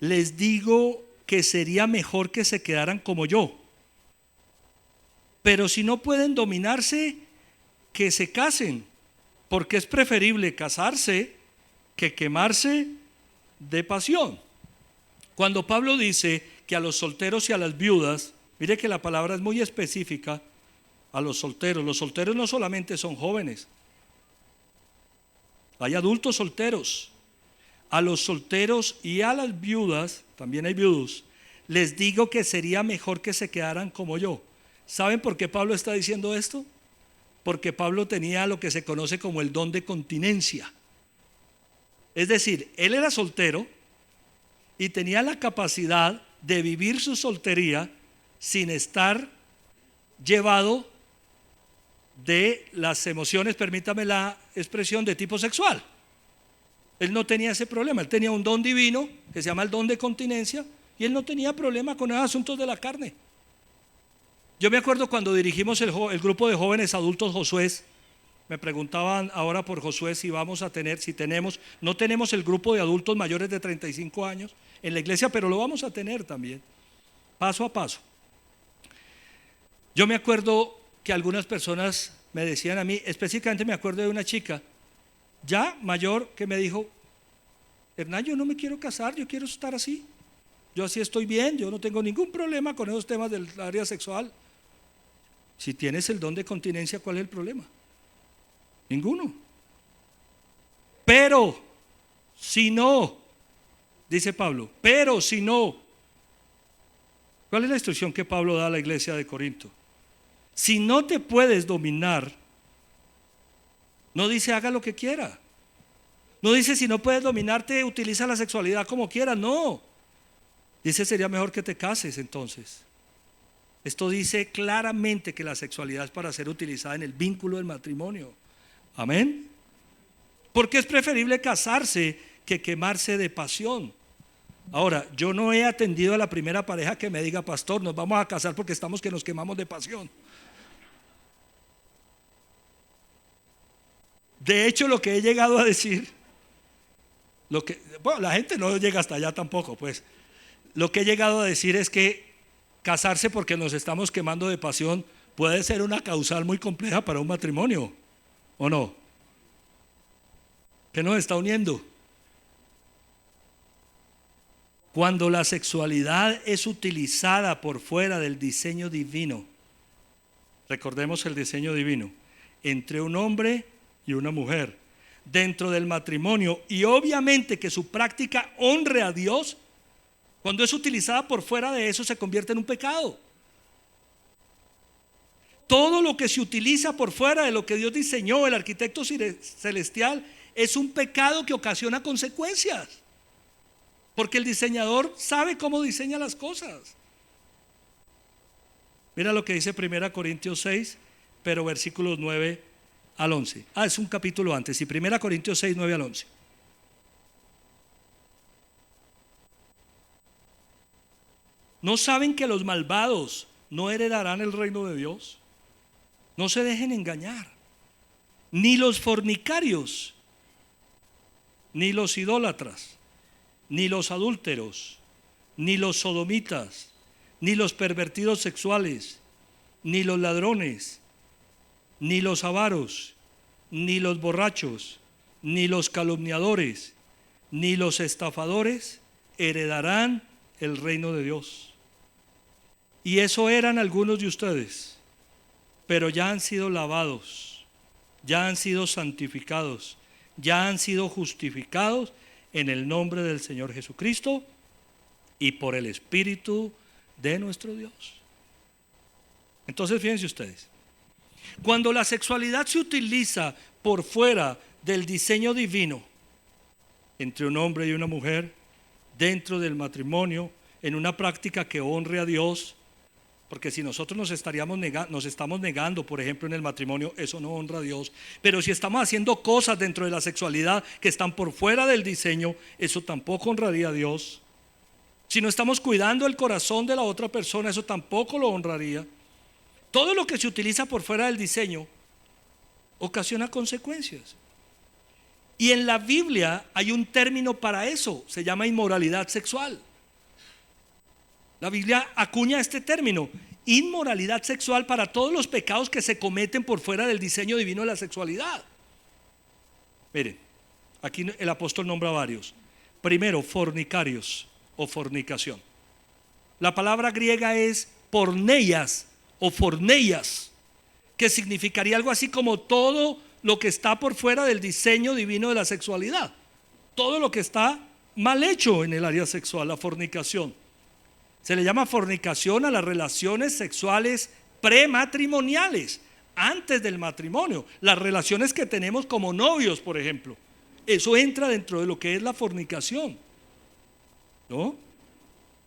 les digo que sería mejor que se quedaran como yo. Pero si no pueden dominarse, que se casen, porque es preferible casarse que quemarse de pasión. Cuando Pablo dice que a los solteros y a las viudas Mire que la palabra es muy específica a los solteros. Los solteros no solamente son jóvenes, hay adultos solteros. A los solteros y a las viudas, también hay viudos, les digo que sería mejor que se quedaran como yo. ¿Saben por qué Pablo está diciendo esto? Porque Pablo tenía lo que se conoce como el don de continencia. Es decir, él era soltero y tenía la capacidad de vivir su soltería sin estar llevado de las emociones, permítame la expresión, de tipo sexual. Él no tenía ese problema, él tenía un don divino que se llama el don de continencia y él no tenía problema con esos asuntos de la carne. Yo me acuerdo cuando dirigimos el grupo de jóvenes adultos Josué, me preguntaban ahora por Josué si vamos a tener, si tenemos, no tenemos el grupo de adultos mayores de 35 años en la iglesia, pero lo vamos a tener también, paso a paso. Yo me acuerdo que algunas personas me decían a mí, específicamente me acuerdo de una chica ya mayor que me dijo: Hernán, yo no me quiero casar, yo quiero estar así, yo así estoy bien, yo no tengo ningún problema con esos temas del área sexual. Si tienes el don de continencia, ¿cuál es el problema? Ninguno. Pero si no, dice Pablo, pero si no, ¿cuál es la instrucción que Pablo da a la iglesia de Corinto? Si no te puedes dominar, no dice haga lo que quiera. No dice si no puedes dominarte, utiliza la sexualidad como quieras. No. Dice sería mejor que te cases entonces. Esto dice claramente que la sexualidad es para ser utilizada en el vínculo del matrimonio. Amén. Porque es preferible casarse que quemarse de pasión. Ahora, yo no he atendido a la primera pareja que me diga: pastor, nos vamos a casar porque estamos que nos quemamos de pasión. De hecho, lo que he llegado a decir, bueno, la gente no llega hasta allá tampoco, pues. Lo que he llegado a decir es que casarse porque nos estamos quemando de pasión puede ser una causal muy compleja para un matrimonio, ¿o no? ¿Qué nos está uniendo? Cuando la sexualidad es utilizada por fuera del diseño divino, recordemos el diseño divino, entre un hombre y una mujer, dentro del matrimonio, y obviamente que su práctica honre a Dios, cuando es utilizada por fuera de eso se convierte en un pecado. Todo lo que se utiliza por fuera de lo que Dios diseñó, el arquitecto celestial, es un pecado que ocasiona consecuencias, porque el diseñador sabe cómo diseña las cosas. Mira lo que dice 1 Corintios 6, pero versículos 9 al 11. Es un capítulo antes, y 1 Corintios 6, 9 al 11. ¿No saben que los malvados no heredarán el reino de Dios? No se dejen engañar. Ni los fornicarios, ni los idólatras, ni los adúlteros, ni los sodomitas, ni los pervertidos sexuales, ni los ladrones, ni los avaros, ni los borrachos, ni los calumniadores, ni los estafadores heredarán el reino de Dios. Y eso eran algunos de ustedes, pero ya han sido lavados, ya han sido santificados, ya han sido justificados en el nombre del Señor Jesucristo y por el Espíritu de nuestro Dios. Entonces fíjense ustedes, cuando la sexualidad se utiliza por fuera del diseño divino, entre un hombre y una mujer, dentro del matrimonio, en una práctica que honre a Dios, porque si nosotros nos estamos negando, por ejemplo, en el matrimonio, eso no honra a Dios. Pero si estamos haciendo cosas dentro de la sexualidad que están por fuera del diseño, eso tampoco honraría a Dios. Si no estamos cuidando el corazón de la otra persona, eso tampoco lo honraría. Todo lo que se utiliza por fuera del diseño ocasiona consecuencias. Y en la Biblia hay un término para eso, se llama inmoralidad sexual. La Biblia acuña este término, inmoralidad sexual, para todos los pecados que se cometen por fuera del diseño divino de la sexualidad. Miren, aquí el apóstol nombra varios. Primero, fornicarios o fornicación. La palabra griega es porneias o forneias, que significaría algo así como todo lo que está por fuera del diseño divino de la sexualidad, todo lo que está mal hecho en el área sexual, la fornicación. Se le llama fornicación a las relaciones sexuales prematrimoniales, antes del matrimonio, las relaciones que tenemos como novios, por ejemplo. Eso entra dentro de lo que es la fornicación, ¿no?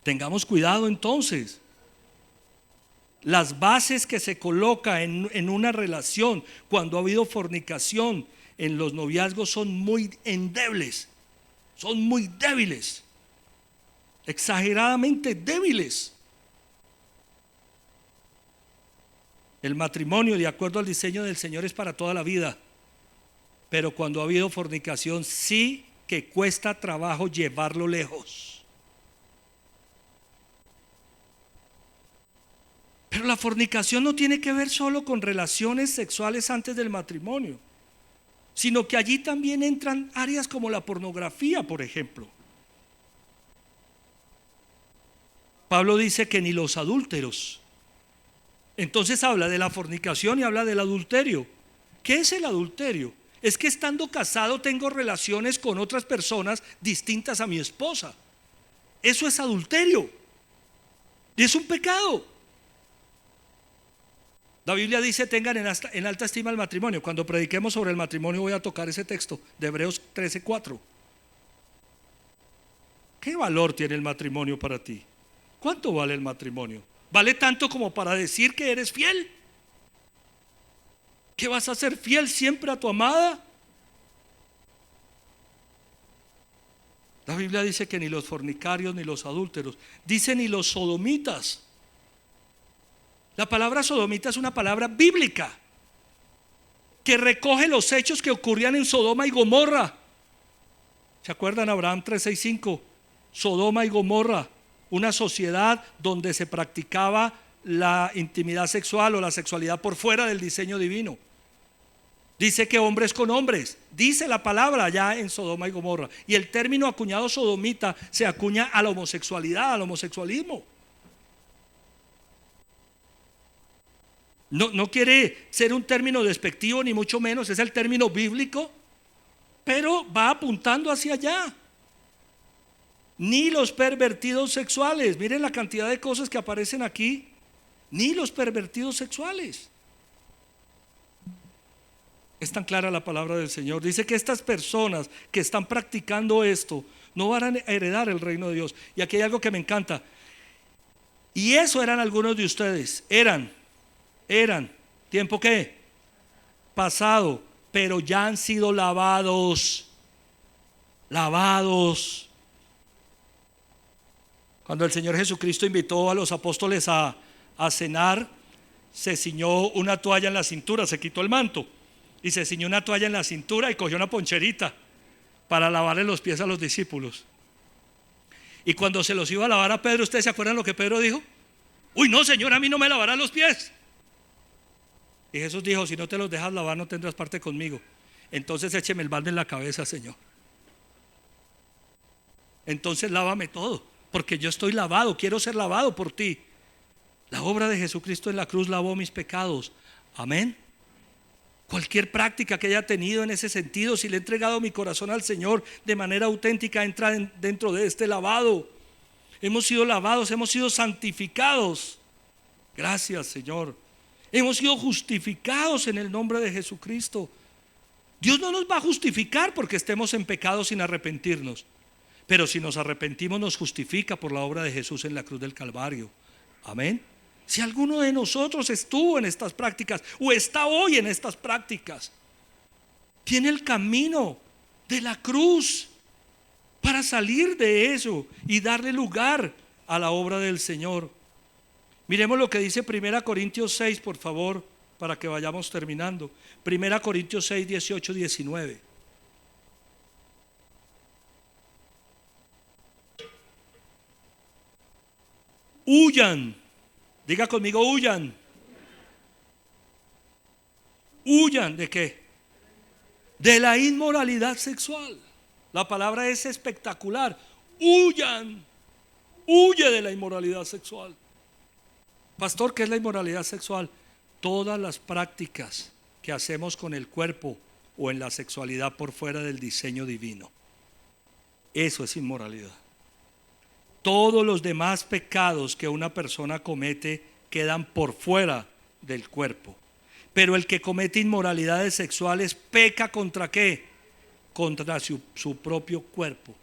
Tengamos cuidado entonces. Las bases que se coloca en una relación cuando ha habido fornicación en los noviazgos son muy endebles, son muy débiles, exageradamente débiles. El matrimonio, de acuerdo al diseño del Señor, es para toda la vida, pero cuando ha habido fornicación sí que cuesta trabajo llevarlo lejos. Pero la fornicación no tiene que ver solo con relaciones sexuales antes del matrimonio, sino que allí también entran áreas como la pornografía, por ejemplo. Pablo dice que ni los adúlteros. Entonces habla de la fornicación y habla del adulterio. ¿Qué es el adulterio? Es que estando casado tengo relaciones con otras personas distintas a mi esposa. Eso es adulterio. Y es un pecado. La Biblia dice: tengan en alta estima el matrimonio. Cuando prediquemos sobre el matrimonio voy a tocar ese texto de Hebreos 13:4. ¿Qué valor tiene el matrimonio para ti? ¿Cuánto vale el matrimonio? ¿Vale tanto como para decir que eres fiel? ¿Que vas a ser fiel siempre a tu amada? La Biblia dice que ni los fornicarios ni los adúlteros, dice ni los sodomitas. La palabra sodomita es una palabra bíblica que recoge los hechos que ocurrían en Sodoma y Gomorra. ¿Se acuerdan? Abraham 3:6-5. Sodoma y Gomorra, una sociedad donde se practicaba la intimidad sexual o la sexualidad por fuera del diseño divino. Dice que hombres con hombres, dice la palabra allá en Sodoma y Gomorra. Y el término acuñado sodomita se acuña a la homosexualidad, al homosexualismo. No quiere ser un término despectivo ni mucho menos, es el término bíblico, pero va apuntando hacia allá. Ni los pervertidos sexuales, miren la cantidad de cosas que aparecen aquí, ni los pervertidos sexuales. Es tan clara la palabra del Señor. Dice que estas personas que están practicando esto no van a heredar el reino de Dios. Y aquí hay algo que me encanta. Y eso eran algunos de ustedes. Eran, ¿tiempo qué? Pasado, pero ya han sido lavados. Cuando el Señor Jesucristo invitó a los apóstoles a cenar, se ciñó una toalla en la cintura, se quitó el manto y se ciñó una toalla en la cintura y cogió una poncherita para lavarle los pies a los discípulos. Y cuando se los iba a lavar a Pedro, ¿ustedes se acuerdan lo que Pedro dijo? Uy, no, Señor, a mí no me lavarán los pies. Y Jesús dijo: si no te los dejas lavar, no tendrás parte conmigo. Entonces écheme el balde en la cabeza, Señor. Entonces lávame todo, porque yo estoy lavado, quiero ser lavado por ti. La obra de Jesucristo en la cruz lavó mis pecados. Amén. Cualquier práctica que haya tenido en ese sentido, si le he entregado mi corazón al Señor de manera auténtica, entra dentro de este lavado. Hemos sido lavados, hemos sido santificados. Gracias, Señor. Hemos sido justificados en el nombre de Jesucristo. Dios no nos va a justificar porque estemos en pecado sin arrepentirnos, pero si nos arrepentimos nos justifica por la obra de Jesús en la cruz del Calvario. Amén. Si alguno de nosotros estuvo en estas prácticas o está hoy en estas prácticas, tiene el camino de la cruz para salir de eso y darle lugar a la obra del Señor. Miremos lo que dice 1 Corintios 6, por favor, para que vayamos terminando. 1 Corintios 6, 18, 19. Huyan. Diga conmigo: huyan. ¿Huyan de qué? De la inmoralidad sexual. La palabra es espectacular. Huyan. Huye de la inmoralidad sexual. Pastor, ¿qué es la inmoralidad sexual? Todas las prácticas que hacemos con el cuerpo o en la sexualidad por fuera del diseño divino. Eso es inmoralidad. Todos los demás pecados que una persona comete quedan por fuera del cuerpo. Pero el que comete inmoralidades sexuales peca ¿contra qué? Contra su propio cuerpo.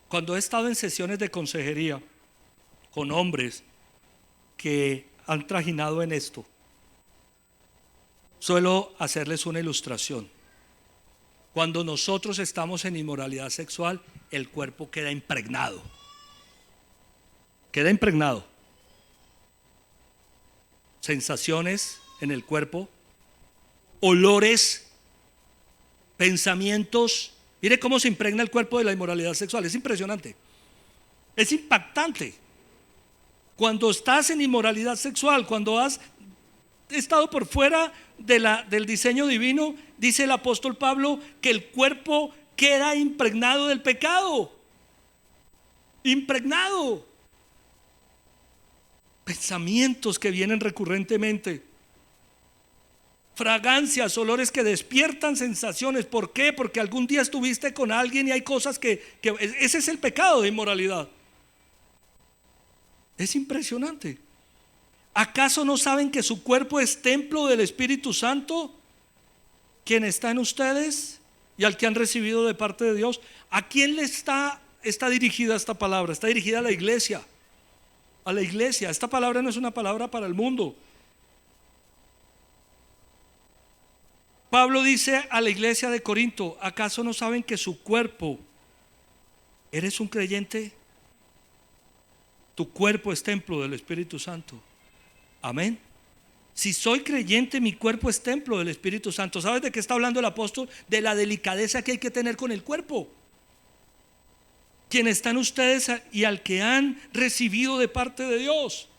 Cuando he estado en sesiones de consejería con hombres que han trajinado en esto, suelo hacerles una ilustración. Cuando nosotros estamos en inmoralidad sexual, el cuerpo queda impregnado. Queda impregnado. Sensaciones en el cuerpo, olores, pensamientos. Mire cómo se impregna el cuerpo de la inmoralidad sexual. Es impresionante. Es impactante. Cuando estás en inmoralidad sexual, cuando has estado por fuera del diseño divino, dice el apóstol Pablo que el cuerpo queda impregnado del pecado. Impregnado. Pensamientos que vienen recurrentemente. Fragancias, olores que despiertan sensaciones. ¿Por qué? Porque algún día estuviste con alguien y hay cosas que ese es el pecado de inmoralidad. Es impresionante. ¿Acaso no saben que su cuerpo es templo del Espíritu Santo, quien está en ustedes y al que han recibido de parte de Dios? ¿A quién le está dirigida esta palabra? Está dirigida a la iglesia. A la iglesia. Esta palabra no es una palabra para el mundo. Pablo dice a la iglesia de Corinto: ¿acaso no saben que su cuerpo, eres un creyente? Tu cuerpo es templo del Espíritu Santo. Amén. Si soy creyente, mi cuerpo es templo del Espíritu Santo. ¿Sabes de qué está hablando el apóstol? De la delicadeza que hay que tener con el cuerpo. Quien están ustedes y al que han recibido de parte de Dios.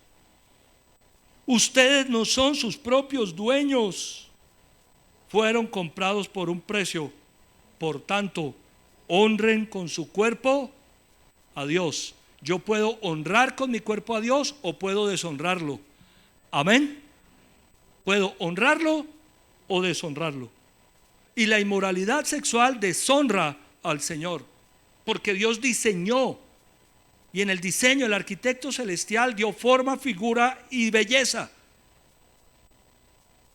Ustedes no son sus propios dueños. Fueron comprados por un precio. Por tanto, honren con su cuerpo a Dios. Yo puedo honrar con mi cuerpo a Dios o puedo deshonrarlo. Amén. Puedo honrarlo o deshonrarlo. Y la inmoralidad sexual deshonra al Señor, porque Dios diseñó, y en el diseño el arquitecto celestial dio forma, figura y belleza.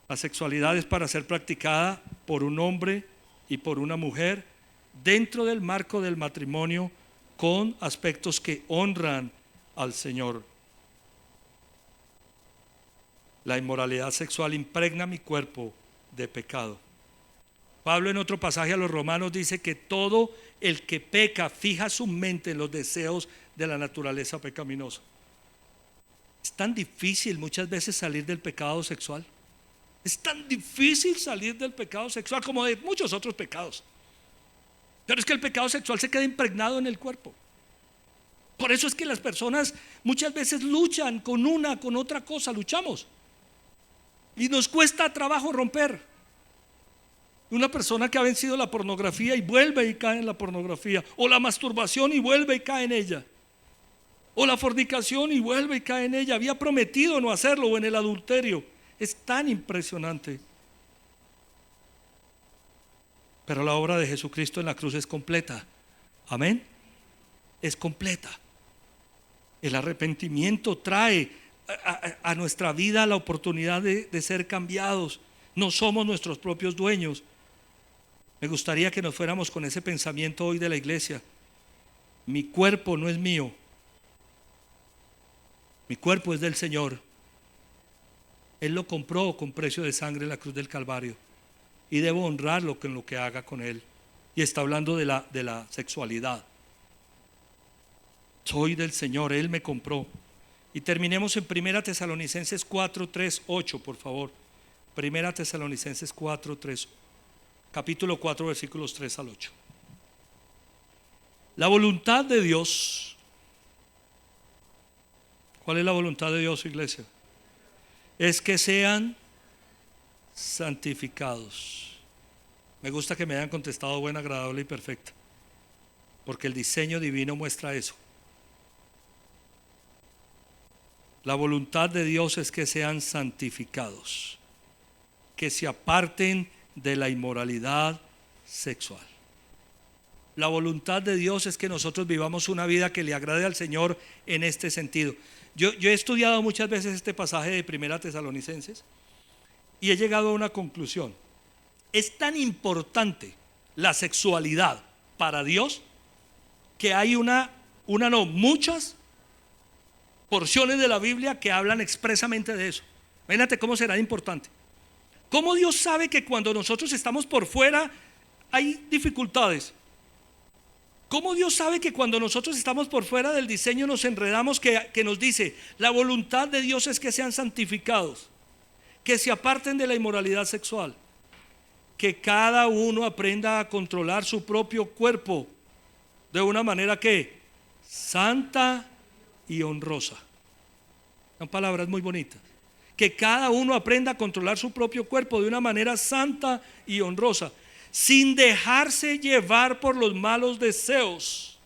La sexualidad es para ser practicada por un hombre y por una mujer dentro del marco del matrimonio, con aspectos que honran al Señor. La inmoralidad sexual impregna mi cuerpo de pecado. Pablo en otro pasaje a los Romanos dice que todo el que peca fija su mente en los deseos de la naturaleza pecaminosa. Es tan difícil muchas veces salir del pecado sexual. Es tan difícil salir del pecado sexual como de muchos otros pecados. Pero es que el pecado sexual se queda impregnado en el cuerpo. Por eso es que las personas muchas veces luchan con otra cosa, luchamos. Y nos cuesta trabajo romper. Una persona que ha vencido la pornografía y vuelve y cae en la pornografía, o la masturbación y vuelve y cae en ella, o la fornicación y vuelve y cae en ella. Había prometido no hacerlo, o en el adulterio. Es tan impresionante. Pero la obra de Jesucristo en la cruz es completa. Amén. Es completa. El arrepentimiento trae a nuestra vida la oportunidad de ser cambiados. No somos nuestros propios dueños. Me gustaría que nos fuéramos con ese pensamiento hoy de la iglesia. Mi cuerpo no es mío. Mi cuerpo es del Señor. Él lo compró con precio de sangre en la cruz del Calvario. Y debo honrarlo con lo que haga con él. Y está hablando de la sexualidad. Soy del Señor, Él me compró. Y terminemos en 1 Tesalonicenses 4, 3, 8, por favor. 1 Tesalonicenses 4, 3, capítulo 4, versículos 3 al 8. La voluntad de Dios. ¿Cuál es la voluntad de Dios, iglesia? Es que sean santificados. Me gusta que me hayan contestado buena, agradable y perfecta, porque el diseño divino muestra eso. La voluntad de Dios es que sean santificados, que se aparten de la inmoralidad sexual. La voluntad de Dios es que nosotros vivamos una vida que le agrade al Señor en este sentido. Yo he estudiado muchas veces este pasaje de Primera Tesalonicenses y he llegado a una conclusión. Es tan importante la sexualidad para Dios que hay muchas porciones de la Biblia que hablan expresamente de eso. Imagínate cómo será importante. ¿Cómo Dios sabe que cuando nosotros estamos por fuera hay dificultades? ¿Cómo Dios sabe que cuando nosotros estamos por fuera del diseño nos enredamos? Que nos dice, la voluntad de Dios es que sean santificados, que se aparten de la inmoralidad sexual, que cada uno aprenda a controlar su propio cuerpo de una manera que santa y honrosa. Son palabras muy bonitas. Que cada uno aprenda a controlar su propio cuerpo de una manera santa y honrosa, sin dejarse llevar por los malos deseos,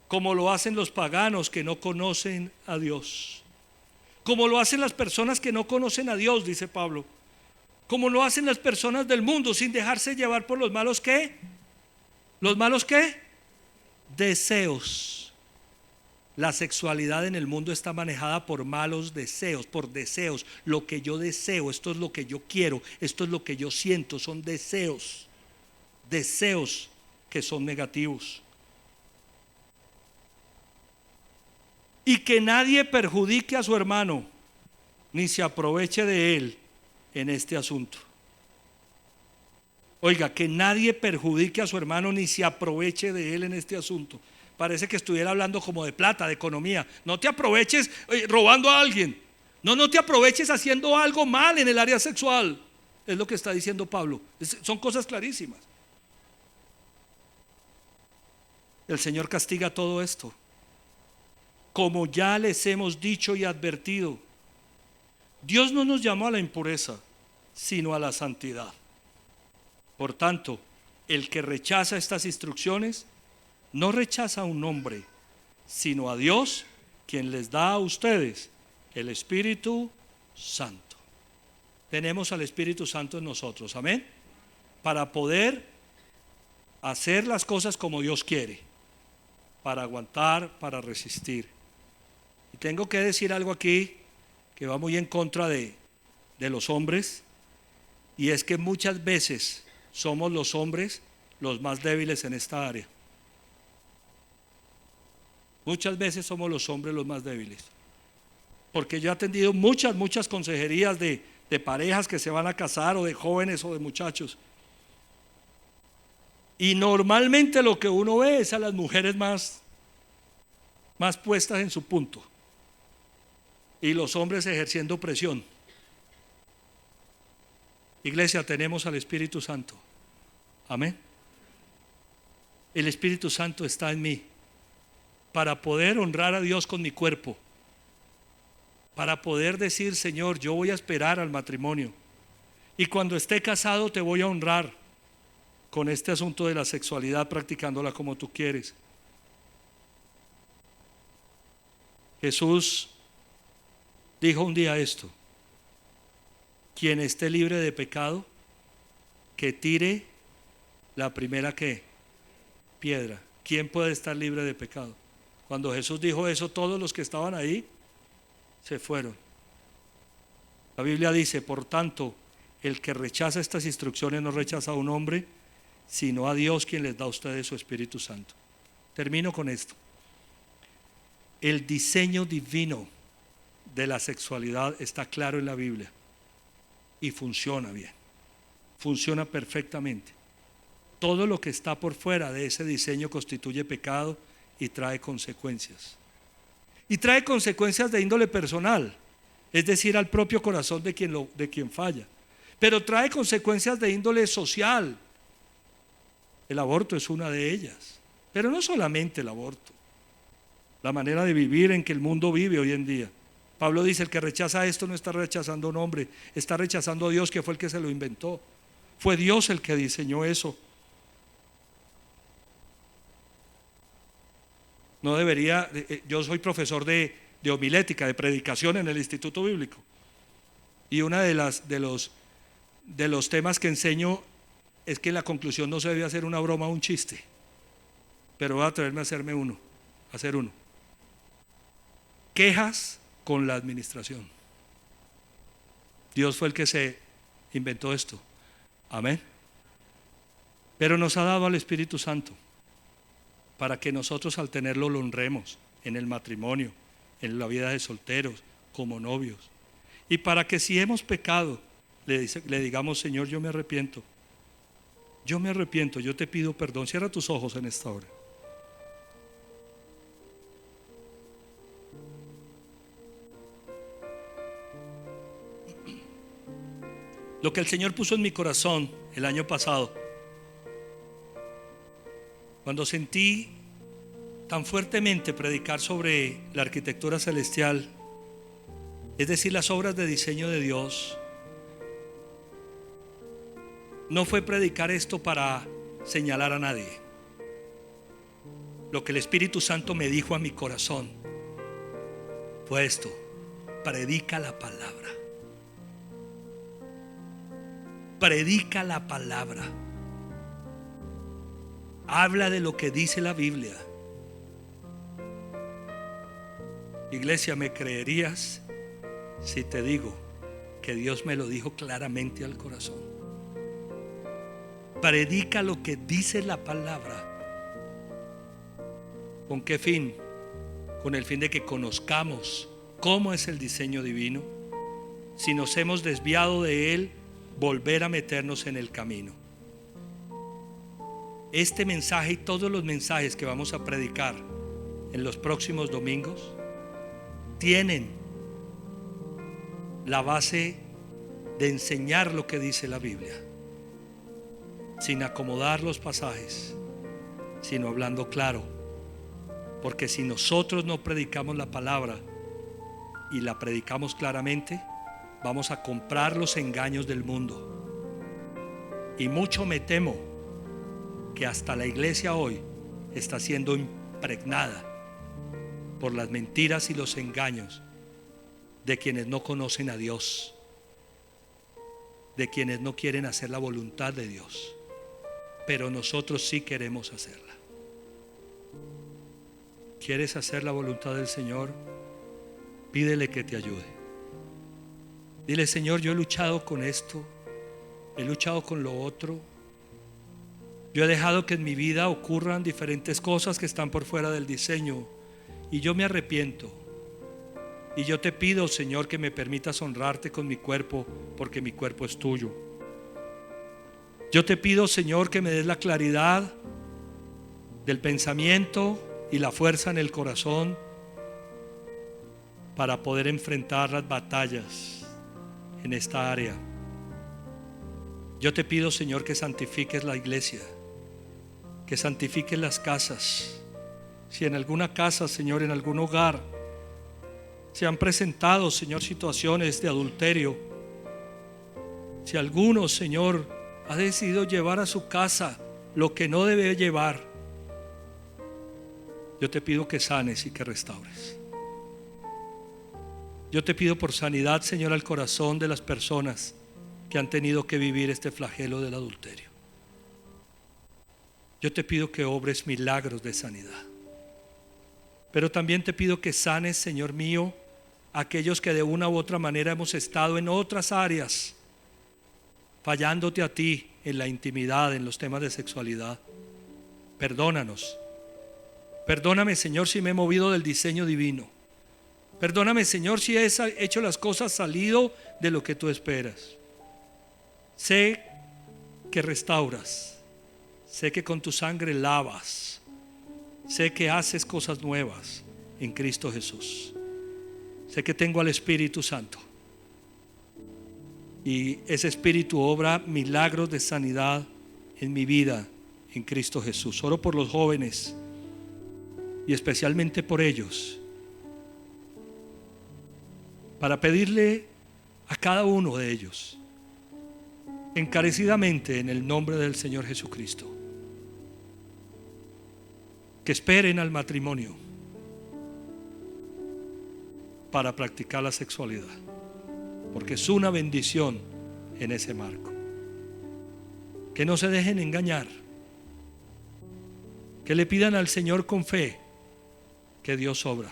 como lo hacen los paganos que no conocen a Dios, como lo hacen las personas que no conocen a Dios, dice Pablo, como lo hacen las personas del mundo, sin dejarse llevar por los malos ¿qué? ¿Los malos qué? Deseos. La sexualidad en el mundo está manejada por malos deseos, por deseos. Lo que yo deseo, esto es lo que yo quiero, esto es lo que yo siento, son deseos. Deseos que son negativos. Y que nadie perjudique a su hermano, ni se aproveche de él en este asunto. Oiga, que nadie perjudique a su hermano ni se aproveche de él en este asunto. Parece que estuviera hablando como de plata, de economía. No te aproveches robando a alguien. No te aproveches haciendo algo mal en el área sexual. Es lo que está diciendo Pablo. Son cosas clarísimas. El Señor castiga todo esto. Como ya les hemos dicho y advertido, Dios no nos llamó a la impureza, sino a la santidad. Por tanto, el que rechaza estas instrucciones no rechaza a un hombre, sino a Dios, quien les da a ustedes el Espíritu Santo. Tenemos al Espíritu Santo en nosotros, amén, para poder hacer las cosas como Dios quiere, para aguantar, para resistir. Y tengo que decir algo aquí que va muy en contra de los hombres, y es que muchas veces somos los hombres los más débiles en esta área. Muchas veces somos los hombres los más débiles. Porque yo he atendido muchas consejerías de parejas que se van a casar, o de jóvenes o de muchachos. Y normalmente lo que uno ve es a las mujeres más puestas en su punto, y los hombres ejerciendo presión. Iglesia, tenemos al Espíritu Santo. Amén. El Espíritu Santo está en mí para poder honrar a Dios con mi cuerpo, para poder decir, Señor, yo voy a esperar al matrimonio, y cuando esté casado te voy a honrar con este asunto de la sexualidad, practicándola como tú quieres. Jesús dijo un día esto: quien esté libre de pecado, que tire la primera ¿qué? Piedra. ¿Quién puede estar libre de pecado? Cuando Jesús dijo eso, todos los que estaban ahí se fueron. La Biblia dice, por tanto, el que rechaza estas instrucciones no rechaza a un hombre, sino a Dios, quien les da a ustedes su Espíritu Santo. Termino con esto. El diseño divino de la sexualidad está claro en la Biblia y funciona bien, funciona perfectamente. Todo lo que está por fuera de ese diseño constituye pecado y trae consecuencias. Y trae consecuencias de índole personal, es decir, al propio corazón de quien falla. Pero trae consecuencias de índole social. El aborto es una de ellas. Pero no solamente el aborto, la manera de vivir en que el mundo vive hoy en día. Pablo dice, el que rechaza esto no está rechazando a un hombre, está rechazando a Dios, que fue el que se lo inventó. Fue Dios el que diseñó eso. No debería, yo soy profesor de de homilética, de predicación en el Instituto Bíblico. Y una de los temas que enseño es que en la conclusión no se debe hacer una broma o un chiste, pero voy a atreverme a hacer uno. Quejas con la administración. Dios fue el que se inventó esto. Amén. Pero nos ha dado al Espíritu Santo para que nosotros al tenerlo lo honremos en el matrimonio, en la vida de solteros, como novios. Y para que si hemos pecado, le digamos: Señor, yo me arrepiento, yo te pido perdón. Cierra tus ojos en esta hora. Lo que el Señor puso en mi corazón el año pasado, cuando sentí tan fuertemente predicar sobre la arquitectura celestial, es decir, las obras de diseño de Dios, no fue predicar esto para señalar a nadie. Lo que el Espíritu Santo me dijo a mi corazón fue esto: predica la palabra. Predica la palabra. Habla de lo que dice la Biblia. Iglesia, ¿me creerías si te digo que Dios me lo dijo claramente al corazón? Predica lo que dice la palabra. ¿Con qué fin? Con el fin de que conozcamos cómo es el diseño divino. Si nos hemos desviado de él, volver a meternos en el camino. Este mensaje y todos los mensajes que vamos a predicar en los próximos domingos tienen la base de enseñar lo que dice la Biblia, sin acomodar los pasajes, sino hablando claro. Porque si nosotros no predicamos la palabra y la predicamos claramente, vamos a comprar los engaños del mundo. Y mucho me temo que hasta la iglesia hoy está siendo impregnada por las mentiras y los engaños de quienes no conocen a Dios, de quienes no quieren hacer la voluntad de Dios. Pero nosotros sí queremos hacerla. ¿Quieres hacer la voluntad del Señor? Pídele que te ayude. Dile: Señor, yo he luchado con esto, he luchado con lo otro. Yo he dejado que en mi vida ocurran diferentes cosas que están por fuera del diseño, y yo me arrepiento. Y yo te pido, Señor, que me permitas honrarte con mi cuerpo, porque mi cuerpo es tuyo. Yo te pido, Señor, que me des la claridad del pensamiento y la fuerza en el corazón para poder enfrentar las batallas en esta área. Yo te pido, Señor, que santifiques la iglesia, que santifiques las casas. Si en alguna casa, Señor, en algún hogar se han presentado, Señor, situaciones de adulterio, si alguno, Señor, ha decidido llevar a su casa lo que no debe llevar, yo te pido que sanes y que restaures. Yo te pido por sanidad, Señor, al corazón de las personas que han tenido que vivir este flagelo del adulterio. Yo te pido que obres milagros de sanidad. Pero también te pido que sanes, Señor mío, a aquellos que de una u otra manera hemos estado en otras áreas, fallándote a ti en la intimidad, en los temas de sexualidad. Perdónanos. Perdóname, Señor, si me he movido del diseño divino. Perdóname, Señor, si he hecho las cosas salido de lo que tú esperas. Sé que restauras. Sé que con tu sangre lavas. Sé que haces cosas nuevas en Cristo Jesús. Sé que tengo al Espíritu Santo. Y ese Espíritu obra milagros de sanidad en mi vida en Cristo Jesús. Oro por los jóvenes y especialmente por ellos, para pedirle a cada uno de ellos encarecidamente en el nombre del Señor Jesucristo que esperen al matrimonio, para practicar la sexualidad, porque es una bendición en ese marco. Que no se dejen engañar, que le pidan al Señor con fe, que Dios obra.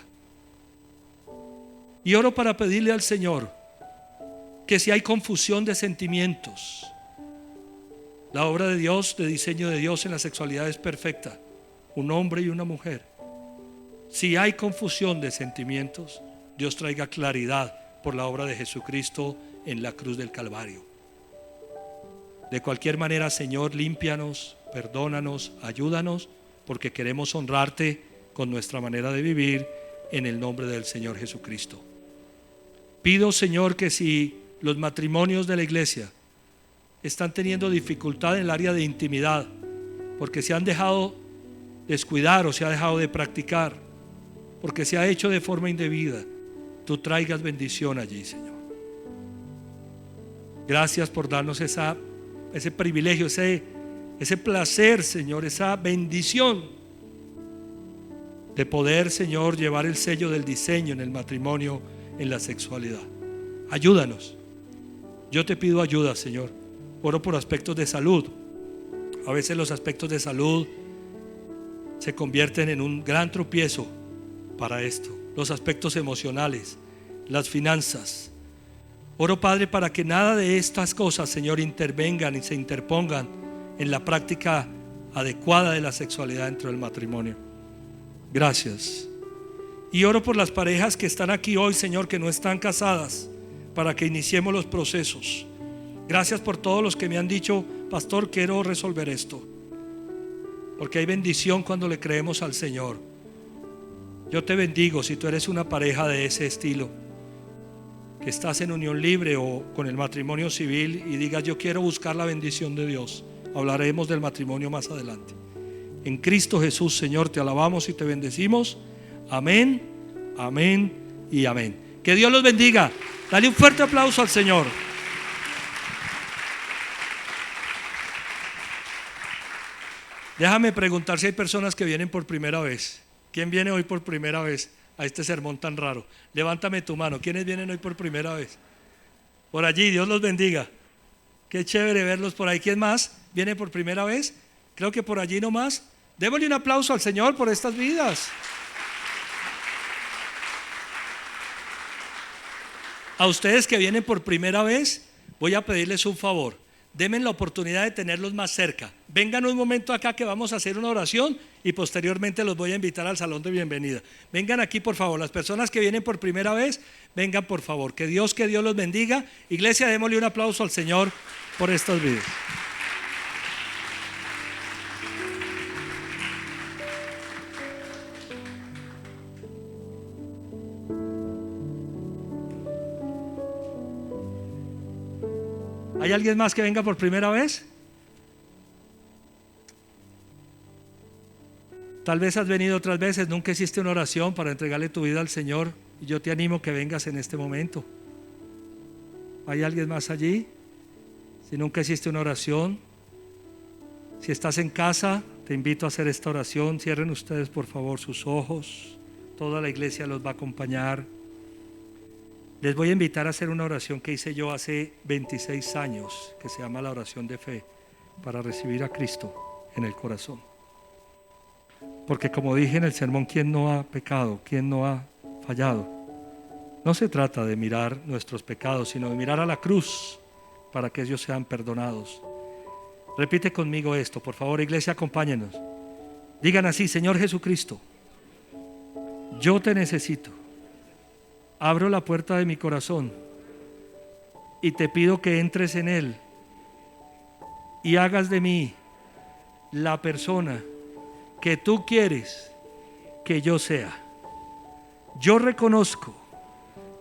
Y oro para pedirle al Señor que si hay confusión de sentimientos, la obra de Dios, de diseño de Dios en la sexualidad es perfecta, un hombre y una mujer. Si hay confusión de sentimientos, Dios traiga claridad por la obra de Jesucristo en la cruz del Calvario. De cualquier manera, Señor, límpianos, perdónanos, ayúdanos, porque queremos honrarte con nuestra manera de vivir en el nombre del Señor Jesucristo. Pido, Señor, que si los matrimonios de la iglesia están teniendo dificultad en el área de intimidad, porque se han dejado descuidar o se ha dejado de practicar, porque se ha hecho de forma indebida, tú traigas bendición allí, Señor. Gracias por darnos ese privilegio, ese placer, Señor, esa bendición de poder, Señor, llevar el sello del diseño en el matrimonio, en la sexualidad. Ayúdanos. Yo te pido ayuda, Señor. Oro por aspectos de salud. A veces los aspectos de salud se convierten en un gran tropiezo para esto. Los aspectos emocionales, las finanzas. Oro, Padre, para que nada de estas cosas, Señor, intervengan y se interpongan en la práctica adecuada de la sexualidad dentro del matrimonio. Gracias. Y oro por las parejas que están aquí hoy, Señor, que no están casadas, para que iniciemos los procesos. Gracias por todos los que me han dicho: pastor, quiero resolver esto, porque hay bendición cuando le creemos al Señor. Yo te bendigo si tú eres una pareja de ese estilo, que estás en unión libre o con el matrimonio civil y digas: yo quiero buscar la bendición de Dios. Hablaremos del matrimonio más adelante. En Cristo Jesús, Señor, te alabamos y te bendecimos. Amén, amén y amén. Que Dios los bendiga. Dale un fuerte aplauso al Señor. Déjame preguntar si hay personas que vienen por primera vez. ¿Quién viene hoy por primera vez a este sermón tan raro? Levántame tu mano. ¿Quiénes vienen hoy por primera vez? Por allí, Dios los bendiga. Qué chévere verlos por ahí. ¿Quién más viene por primera vez? Creo que por allí nomás. Démosle un aplauso al Señor por estas vidas. A ustedes que vienen por primera vez, voy a pedirles un favor. Denme la oportunidad de tenerlos más cerca. Vengan un momento acá que vamos a hacer una oración y posteriormente los voy a invitar al salón de bienvenida. Vengan aquí, por favor. Las personas que vienen por primera vez, vengan, por favor. Que Dios los bendiga. Iglesia, démosle un aplauso al Señor por estos videos. ¿Hay alguien más que venga por primera vez? Tal vez has venido otras veces, nunca hiciste una oración para entregarle tu vida al Señor, y yo te animo que vengas en este momento. ¿Hay alguien más allí? Si nunca hiciste una oración, si estás en casa, te invito a hacer esta oración. Cierren ustedes, por favor, sus ojos. Toda la iglesia los va a acompañar. Les voy a invitar a hacer una oración que hice yo hace 26 años, que se llama la oración de fe, para recibir a Cristo en el corazón. Porque como dije en el sermón, ¿quién no ha pecado? ¿Quién no ha fallado? No se trata de mirar nuestros pecados, sino de mirar a la cruz para que ellos sean perdonados. Repite conmigo esto, por favor, iglesia, acompáñenos. Digan así: Señor Jesucristo, yo te necesito. Abro la puerta de mi corazón y te pido que entres en él y hagas de mí la persona que tú quieres que yo sea. Yo reconozco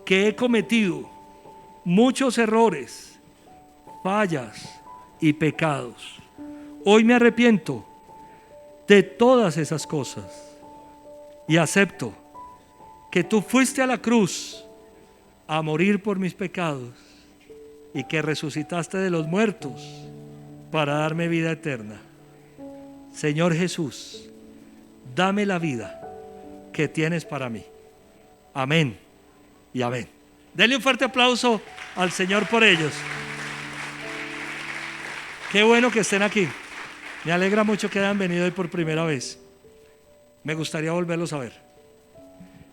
que he cometido muchos errores, fallas y pecados. Hoy me arrepiento de todas esas cosas y acepto que tú fuiste a la cruz a morir por mis pecados y que resucitaste de los muertos para darme vida eterna. Señor Jesús, dame la vida que tienes para mí. Amén y amén. Denle un fuerte aplauso al Señor por ellos. Qué bueno que estén aquí. Me alegra mucho que hayan venido hoy por primera vez. Me gustaría volverlos a ver,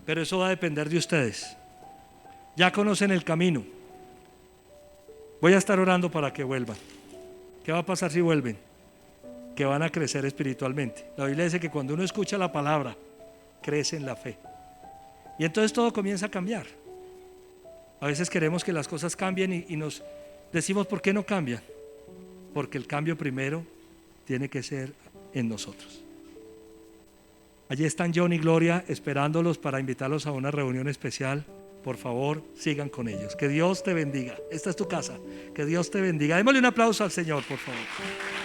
pero eso va a depender de ustedes. Ya conocen el camino. Voy a estar orando para que vuelvan. ¿Qué va a pasar si vuelven? Que van a crecer espiritualmente. La Biblia dice que cuando uno escucha la palabra, crece en la fe. Y entonces todo comienza a cambiar. A veces queremos que las cosas cambien y nos decimos, ¿por qué no cambian? Porque el cambio primero tiene que ser en nosotros. Allí están John y Gloria esperándolos para invitarlos a una reunión especial. Por favor, sigan con ellos. Que Dios te bendiga. Esta es tu casa. Que Dios te bendiga. Démosle un aplauso al Señor, por favor.